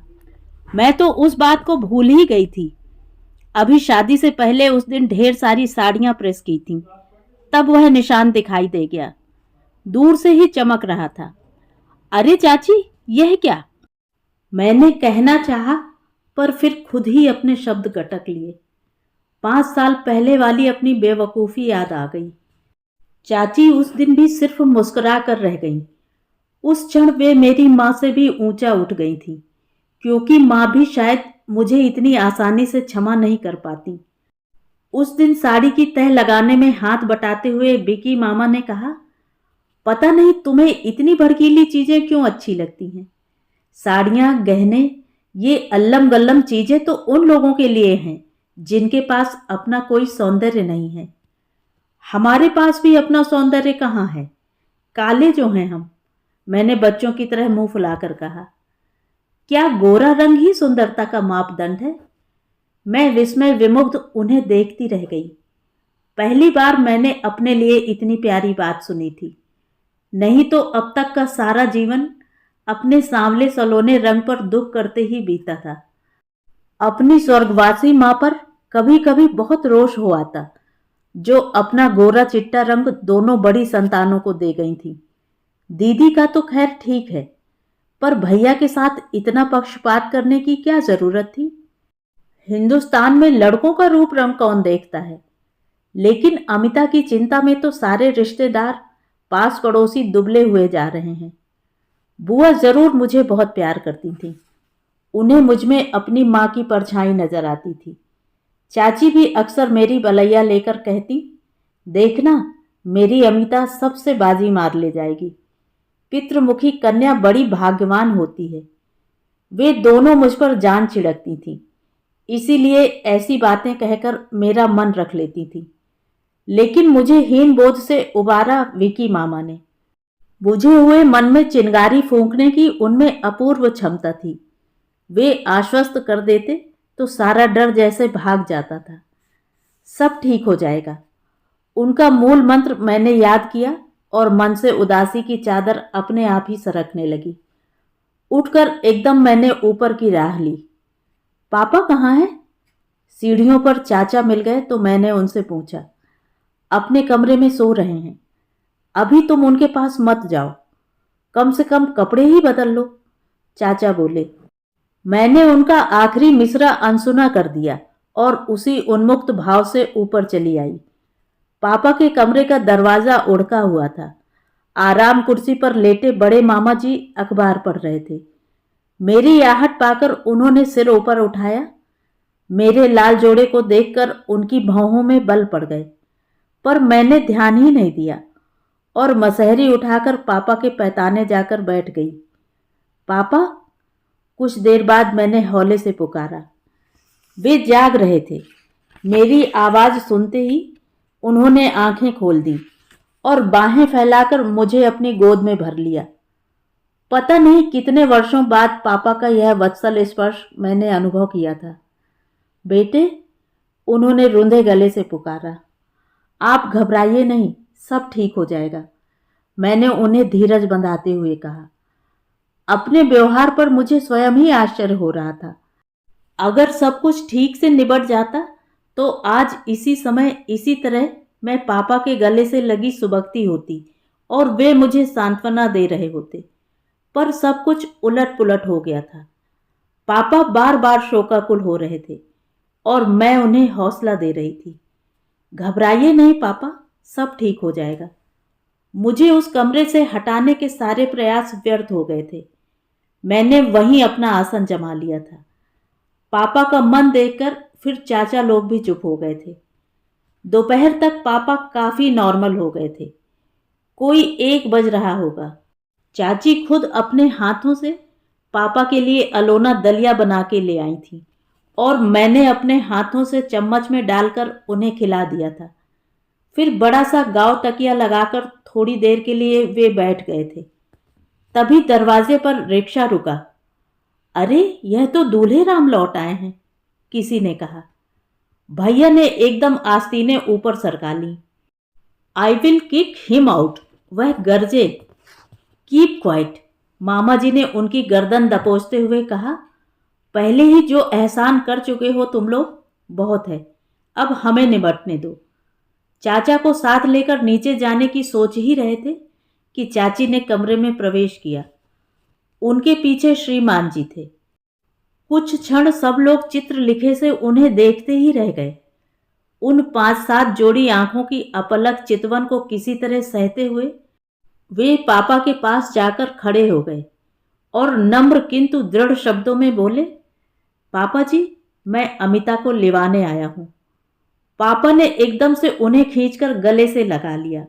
मैं तो उस बात को भूल ही गई थी। अभी शादी से पहले उस दिन ढेर सारी साड़ियां प्रेस की थीं, तब वह निशान दिखाई दे गया। दूर से ही चमक रहा था। अरे चाची, यह क्या? मैंने कहना चाहा, पर फिर खुद ही अपने शब्द गटक लिए। 5 साल पहले वाली अपनी बेवकूफ़ी याद आ गई। चाची उस दिन भी सिर्फ मुस्कुरा कर रह गईं। उस क्षण वे मेरी माँ से भी ऊंचा उठ गई थी, क्योंकि माँ भी शायद मुझे इतनी आसानी से क्षमा नहीं कर पाती। उस दिन साड़ी की तह लगाने में हाथ बटाते हुए विकी मामा ने कहा, पता नहीं तुम्हें इतनी भड़कीली चीजें क्यों अच्छी लगती हैं। साड़ियां, गहने, ये अल्लम गल्लम चीजें तो उन लोगों के लिए हैं जिनके पास अपना कोई सौंदर्य नहीं है। हमारे पास भी अपना सौंदर्य कहाँ है, काले जो हैं हम। मैंने बच्चों की तरह मुंह फुलाकर कहा, क्या गोरा रंग ही सुंदरता का मापदंड है? मैं विस्मय विमुग्ध उन्हें देखती रह गई। पहली बार मैंने अपने लिए इतनी प्यारी बात सुनी थी। नहीं तो अब तक का सारा जीवन अपने सांवले सलोने रंग पर दुख करते ही बीता था। अपनी स्वर्गवासी माँ पर कभी कभी बहुत रोष हो आता, जो अपना गोरा चिट्टा रंग दोनों बड़ी संतानों को दे गई थी। दीदी का तो खैर ठीक है, पर भैया के साथ इतना पक्षपात करने की क्या जरूरत थी? हिंदुस्तान में लड़कों का रूप रंग कौन देखता है? लेकिन अमिता की चिंता में तो सारे रिश्तेदार, पास पड़ोसी दुबले हुए जा रहे हैं। बुआ जरूर मुझे बहुत प्यार करती थी। उन्हें मुझ में अपनी माँ की परछाई नजर आती थी। चाची भी अक्सर मेरी बलैया लेकर कहती, देखना मेरी अमिता सबसे बाजी मार ले जाएगी। पितृमुखी कन्या बड़ी भाग्यवान होती है। वे दोनों मुझ पर जान छिड़कती थी, इसीलिए ऐसी बातें कहकर मेरा मन रख लेती थी। लेकिन मुझे हीन बोध से उबारा विकी मामा ने। बुझे हुए मन में चिंगारी फूंकने की उनमें अपूर्व क्षमता थी। वे आश्वस्त कर देते तो सारा डर जैसे भाग जाता था। सब ठीक हो जाएगा। उनका मूल मंत्र मैंने याद किया और मन से उदासी की चादर अपने आप ही सरकने लगी। उठकर एकदम मैंने ऊपर की राह ली। पापा कहाँ हैं? सीढ़ियों पर चाचा मिल गए तो मैंने उनसे पूछा। अपने कमरे में सो रहे हैं। अभी तुम उनके पास मत जाओ, कम से कम कपड़े ही बदल लो, चाचा बोले। मैंने उनका आखिरी मिसरा अनसुना कर दिया और उसी उन्मुक्त भाव से ऊपर चली आई। पापा के कमरे का दरवाजा उड़का हुआ था। आराम कुर्सी पर लेटे बड़े मामा जी अखबार पढ़ रहे थे। मेरी आहट पाकर उन्होंने सिर ऊपर उठाया। मेरे लाल जोड़े को देखकर उनकी भौहों में बल पड़ गए, पर मैंने ध्यान ही नहीं दिया और मसहरी उठाकर पापा के पैताने जाकर बैठ गई। पापा, कुछ देर बाद मैंने हौले से पुकारा। वे जाग रहे थे। मेरी आवाज सुनते ही उन्होंने आंखें खोल दी और बाहें फैलाकर मुझे अपनी गोद में भर लिया। पता नहीं कितने वर्षों बाद पापा का यह वत्सल स्पर्श मैंने अनुभव किया था। बेटे, उन्होंने रुंधे गले से पुकारा। आप घबराइए नहीं, सब ठीक हो जाएगा, मैंने उन्हें धीरज बंधाते हुए कहा। अपने व्यवहार पर मुझे स्वयं ही आश्चर्य हो रहा था। अगर सब कुछ ठीक से निबट जाता तो आज इसी समय इसी तरह मैं पापा के गले से लगी सुबकती होती और वे मुझे सांत्वना दे रहे होते। पर सब कुछ उलट पुलट हो गया था। पापा बार बार शोकाकुल हो रहे थे और मैं उन्हें हौसला दे रही थी। घबराइए नहीं पापा, सब ठीक हो जाएगा। मुझे उस कमरे से हटाने के सारे प्रयास व्यर्थ हो गए थे। मैंने वहीं अपना आसन जमा लिया था। पापा का मन देखकर फिर चाचा लोग भी चुप हो गए थे। दोपहर तक पापा काफी नॉर्मल हो गए थे। कोई 1 बज रहा होगा। चाची खुद अपने हाथों से पापा के लिए अलोना दलिया बना के ले आई थी और मैंने अपने हाथों से चम्मच में डालकर उन्हें खिला दिया था। फिर बड़ा सा गांव तकिया लगाकर थोड़ी देर के लिए वे बैठ गए थे। तभी दरवाजे पर रिक्शा रुका। अरे, यह तो दूल्हे राम लौट आए हैं, किसी ने कहा। भैया ने एकदम आस्तीनें ऊपर सरका ली। I will kick him out, वह गरजे। कीप क्वाइट, मामा जी ने उनकी गर्दन दबोचते हुए कहा। पहले ही जो एहसान कर चुके हो तुम लोग, बहुत है, अब हमें निपटने दो। चाचा को साथ लेकर नीचे जाने की सोच ही रहे थे कि चाची ने कमरे में प्रवेश किया। उनके पीछे श्रीमान जी थे। कुछ क्षण सब लोग चित्र लिखे से उन्हें देखते ही रह गए। उन 5-7 जोड़ी आंखों की अपलक चितवन को किसी तरह सहते हुए वे पापा के पास जाकर खड़े हो गए और नम्र किंतु दृढ़ शब्दों में बोले, पापा जी, मैं अमिता को लिवाने आया हूं। पापा ने एकदम से उन्हें खींचकर गले से लगा लिया।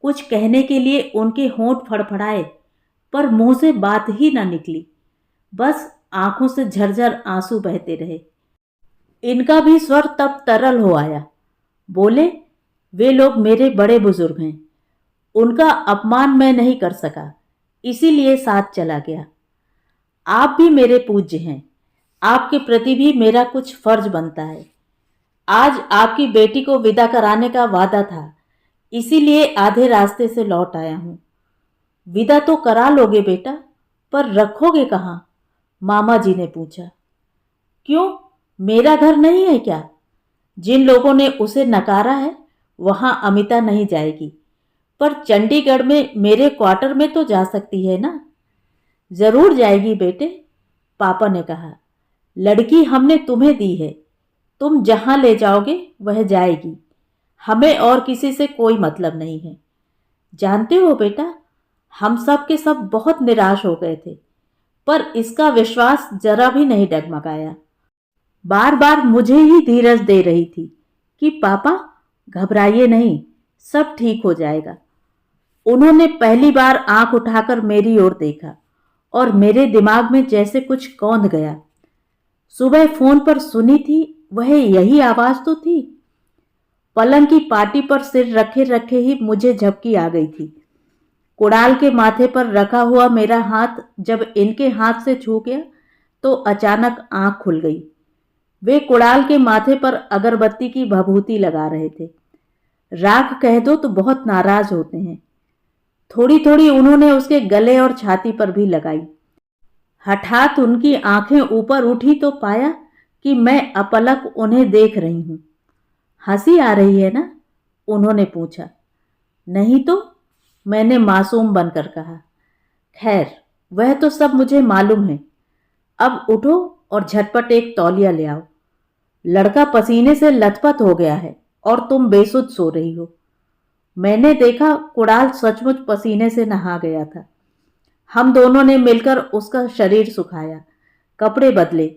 कुछ कहने के लिए उनके होंठ फड़फड़ाए, पर मुंह से बात ही ना निकली। बस आंखों से झरझर आंसू बहते रहे। इनका भी स्वर तब तरल हो आया। बोले, वे लोग मेरे बड़े बुजुर्ग हैं, उनका अपमान मैं नहीं कर सका, इसीलिए साथ चला गया। आप भी मेरे पूज्य हैं, आपके प्रति भी मेरा कुछ फर्ज बनता है। आज आपकी बेटी को विदा कराने का वादा था, इसीलिए आधे रास्ते से लौट आया हूं। विदा तो करा लोगे बेटा, पर रखोगे कहाँ? मामा जी ने पूछा। क्यों, मेरा घर नहीं है क्या? जिन लोगों ने उसे नकारा है वहां अमिता नहीं जाएगी, पर चंडीगढ़ में मेरे क्वार्टर में तो जा सकती है ना। जरूर जाएगी बेटे, पापा ने कहा। लड़की हमने तुम्हें दी है, तुम जहां ले जाओगे वह जाएगी। हमें और किसी से कोई मतलब नहीं है। जानते हो बेटा, हम सब के सब बहुत निराश हो गए थे, पर इसका विश्वास जरा भी नहीं डगमगाया। बार बार मुझे ही धीरज दे रही थी कि पापा घबराइए नहीं, सब ठीक हो जाएगा। उन्होंने पहली बार आंख उठाकर मेरी ओर देखा और मेरे दिमाग में जैसे कुछ कौंध गया। सुबह फोन पर सुनी थी वह यही आवाज तो थी। पलंग की पाटी पर सिर रखे रखे ही मुझे झपकी आ गई थी। कुड़ाल के माथे पर रखा हुआ मेरा हाथ जब इनके हाथ से छू गया तो अचानक आंख खुल गई। वे कुणाल के माथे पर अगरबत्ती की भभूति लगा रहे थे। राख कह दो तो बहुत नाराज होते हैं। थोड़ी थोड़ी उन्होंने उसके गले और छाती पर भी लगाई। हठात उनकी आंखें ऊपर उठी तो पाया कि मैं अपलक उन्हें देख रही हूं। हंसी आ रही है ना? उन्होंने पूछा। नहीं तो, मैंने मासूम बनकर कहा। खैर, वह तो सब मुझे मालूम है। अब उठो और झटपट एक तौलिया ले आओ। लड़का पसीने से लथपथ हो गया है और तुम बेसुध सो रही हो। मैंने देखा कुणाल सचमुच पसीने से नहा गया था। हम दोनों ने मिलकर उसका शरीर सुखाया, कपड़े बदले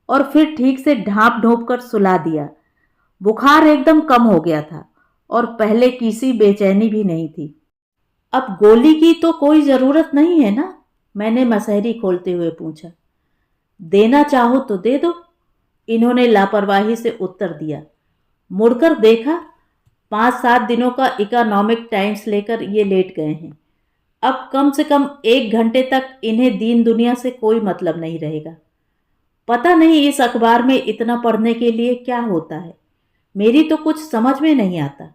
और फिर ठीक से ढांप ढोंप कर सुला दिया। बुखार एकदम कम हो गया था और पहले किसी बेचैनी भी नहीं थी। अब गोली की तो कोई जरूरत नहीं है ना? मैंने मसहरी खोलते हुए पूछा। देना चाहो तो दे दो, इन्होंने लापरवाही से उत्तर दिया। मुड़कर देखा, 5-7 दिनों का इकोनॉमिक टाइम्स लेकर ये लेट गए हैं। अब कम से कम 1 घंटे तक इन्हें दीन दुनिया से कोई मतलब नहीं रहेगा। पता नहीं इस अखबार में इतना पढ़ने के लिए क्या होता है, मेरी तो कुछ समझ में नहीं आता।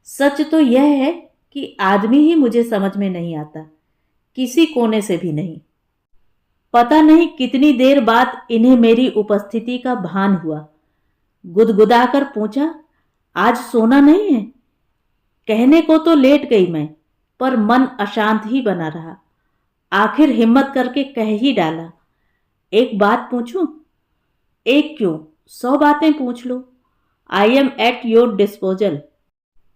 सच तो यह है कि आदमी ही मुझे समझ में नहीं आता, किसी कोने से भी नहीं। पता नहीं कितनी देर बाद इन्हें मेरी उपस्थिति का भान हुआ। गुदगुदाकर पूछा, आज सोना नहीं है? कहने को तो लेट गई मैं, पर मन अशांत ही बना रहा। आखिर हिम्मत करके कह ही डाला, एक बात पूछूं? एक क्यों, 100 बातें पूछ लो। I am at your disposal.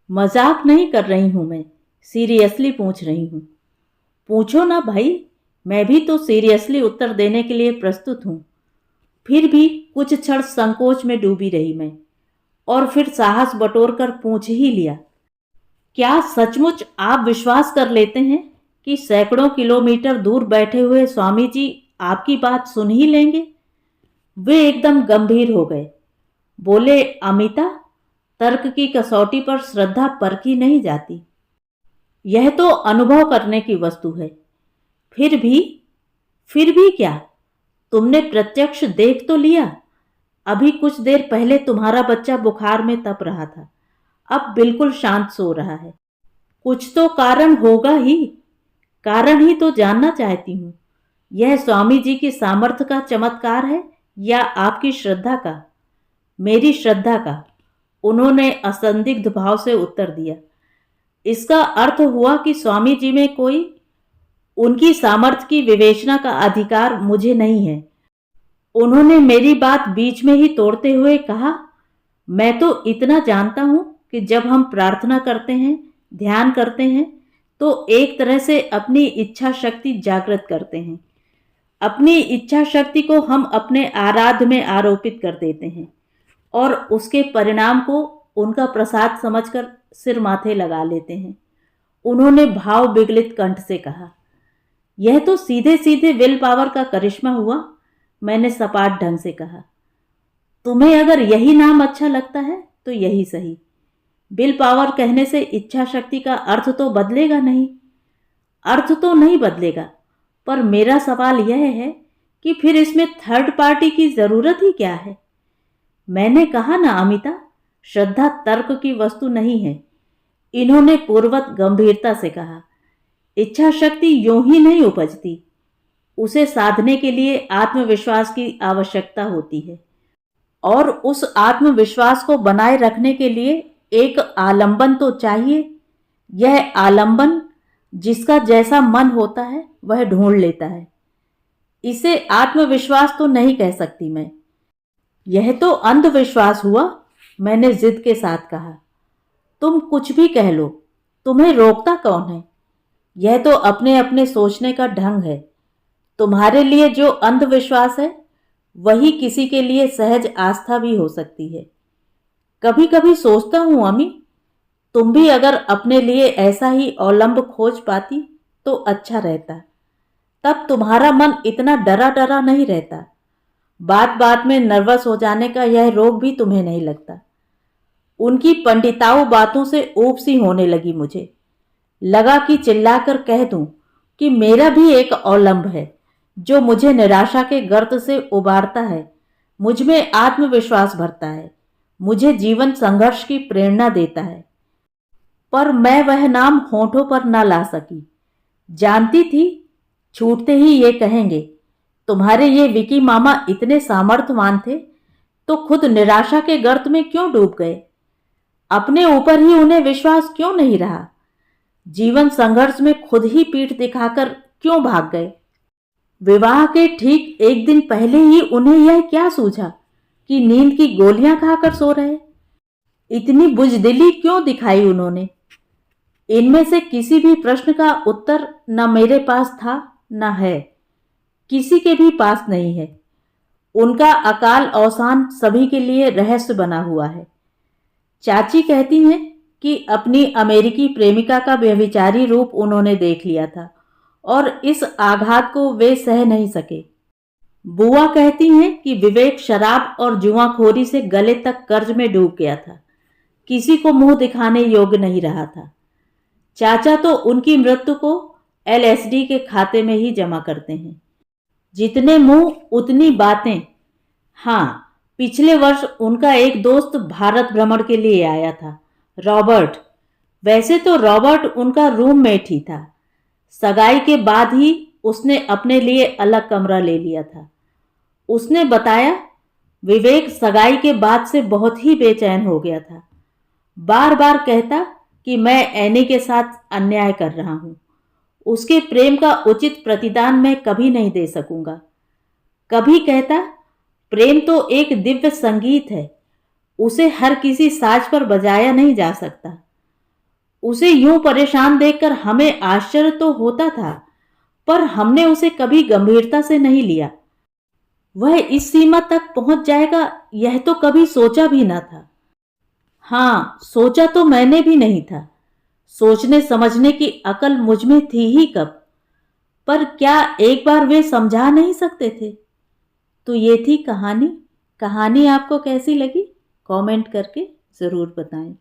मजाक नहीं कर रही हूं मैं, सीरियसली पूछ रही हूं। पूछो ना भाई, मैं भी तो सीरियसली उत्तर देने के लिए प्रस्तुत हूं। फिर भी कुछ क्षण संकोच में डूबी रही मैं, और फिर साहस बटोर कर पूछ ही लिया। क्या सचमुच आप विश्वास कर लेते हैं कि सैकड़ों किलोमीटर दूर बैठे हुए स्वामी जी आपकी बात सुन ही लेंगे? वे एकदम गंभीर हो गए। बोले, अमिता, तर्क की कसौटी पर श्रद्धा परखी नहीं जाती, यह तो अनुभव करने की वस्तु है। फिर भी क्या? तुमने प्रत्यक्ष देख तो लिया। अभी कुछ देर पहले तुम्हारा बच्चा बुखार में तप रहा था, अब बिल्कुल शांत सो रहा है। कुछ तो कारण होगा ही। कारण ही तो जानना चाहती हूं। यह स्वामी जी की सामर्थ्य का चमत्कार है या आपकी श्रद्धा का? मेरी श्रद्धा का, उन्होंने असंदिग्ध भाव से उत्तर दिया। इसका अर्थ हुआ कि स्वामी जी में कोई उनकी सामर्थ्य की विवेचना का अधिकार मुझे नहीं है। उन्होंने मेरी बात बीच में ही तोड़ते हुए कहा, मैं तो इतना जानता हूं कि जब हम प्रार्थना करते हैं, ध्यान करते हैं, तो एक तरह से अपनी इच्छा शक्ति जागृत करते हैं। अपनी इच्छा शक्ति को हम अपने आराध्य में आरोपित कर देते हैं और उसके परिणाम को उनका प्रसाद समझकर सिर माथे लगा लेते हैं। उन्होंने भाव विगलित कंठ से कहा। यह तो सीधे सीधे विल पावर का करिश्मा हुआ, मैंने सपाट ढंग से कहा। तुम्हें अगर यही नाम अच्छा लगता है तो यही सही। विल पावर कहने से इच्छा शक्ति का अर्थ तो बदलेगा नहीं। अर्थ तो नहीं बदलेगा, पर मेरा सवाल यह है कि फिर इसमें थर्ड पार्टी की जरूरत ही क्या है? मैंने कहा ना अमिता, श्रद्धा तर्क की वस्तु नहीं है, इन्होंने पूर्वत गंभीरता से कहा। इच्छा शक्ति यूं ही नहीं उपजती, उसे साधने के लिए आत्मविश्वास की आवश्यकता होती है, और उस आत्मविश्वास को बनाए रखने के लिए एक आलंबन तो चाहिए। यह आलंबन जिसका जैसा मन होता है वह ढूंढ लेता है। इसे आत्मविश्वास तो नहीं कह सकती मैं, यह तो अंधविश्वास हुआ, मैंने जिद के साथ कहा। तुम कुछ भी कह लो, तुम्हें रोकता कौन है? यह तो अपने अपने सोचने का ढंग है। तुम्हारे लिए जो अंधविश्वास है वही किसी के लिए सहज आस्था भी हो सकती है। कभी कभी सोचता हूं अमी, तुम भी अगर अपने लिए ऐसा ही अवलंब खोज पाती तो अच्छा रहता। तब तुम्हारा मन इतना डरा डरा नहीं रहता। बात बात में नर्वस हो जाने का यह रोग भी तुम्हें नहीं लगता। उनकी पंडिताऊ बातों से ऊब सी होने लगी मुझे। लगा कि चिल्लाकर कह दूं कि मेरा भी एक अवलंब है जो मुझे निराशा के गर्त से उबारता है, मुझ में आत्मविश्वास भरता है, मुझे जीवन संघर्ष की प्रेरणा देता है। पर मैं वह नाम होठों पर न ला सकी। जानती थी छूटते ही ये कहेंगे, तुम्हारे ये विकी मामा इतने सामर्थ्यवान थे तो खुद निराशा के गर्त में क्यों डूब गए? अपने ऊपर ही उन्हें विश्वास क्यों नहीं रहा? जीवन संघर्ष में खुद ही पीठ दिखाकर क्यों भाग गए? विवाह के ठीक एक दिन पहले ही उन्हें यह क्या सूझा कि नींद की गोलियां खाकर सो रहे? इतनी बुजदिली क्यों दिखाई उन्होंने? इनमें से किसी भी प्रश्न का उत्तर न मेरे पास था न है, किसी के भी पास नहीं है। उनका अकाल अवसान सभी के लिए रहस्य बना हुआ है। चाची कहती हैं कि अपनी अमेरिकी प्रेमिका का व्यभिचारी रूप उन्होंने देख लिया था और इस आघात को वे सह नहीं सके। बुआ कहती हैं कि विवेक शराब और जुआखोरी से गले तक कर्ज में डूब गया था, किसी को मुंह दिखाने योग्य नहीं रहा था। चाचा तो उनकी मृत्यु को LSD के खाते में ही जमा करते हैं। जितने मुंह उतनी बातें। हाँ, पिछले वर्ष उनका एक दोस्त भारत भ्रमण के लिए आया था, रॉबर्ट। वैसे तो रॉबर्ट उनका रूममेट ही था। सगाई के बाद ही उसने अपने लिए अलग कमरा ले लिया था। उसने बताया, विवेक सगाई के बाद से बहुत ही बेचैन हो गया था। बार बार कहता कि मैं एनी के साथ अन्याय कर रहा हूं, उसके प्रेम का उचित प्रतिदान मैं कभी नहीं दे सकूंगा। कभी कहता, प्रेम तो एक दिव्य संगीत है, उसे हर किसी साज पर बजाया नहीं जा सकता। उसे यूं परेशान देखकर हमें आश्चर्य तो होता था, पर हमने उसे कभी गंभीरता से नहीं लिया। वह इस सीमा तक पहुंच जाएगा यह तो कभी सोचा भी न था। हाँ, सोचा तो मैंने भी नहीं था। सोचने समझने की अकल मुझ में थी ही कब। पर क्या एक बार वे समझा नहीं सकते थे? तो ये थी कहानी। कहानी आपको कैसी लगी? कमेंट करके ज़रूर बताएं।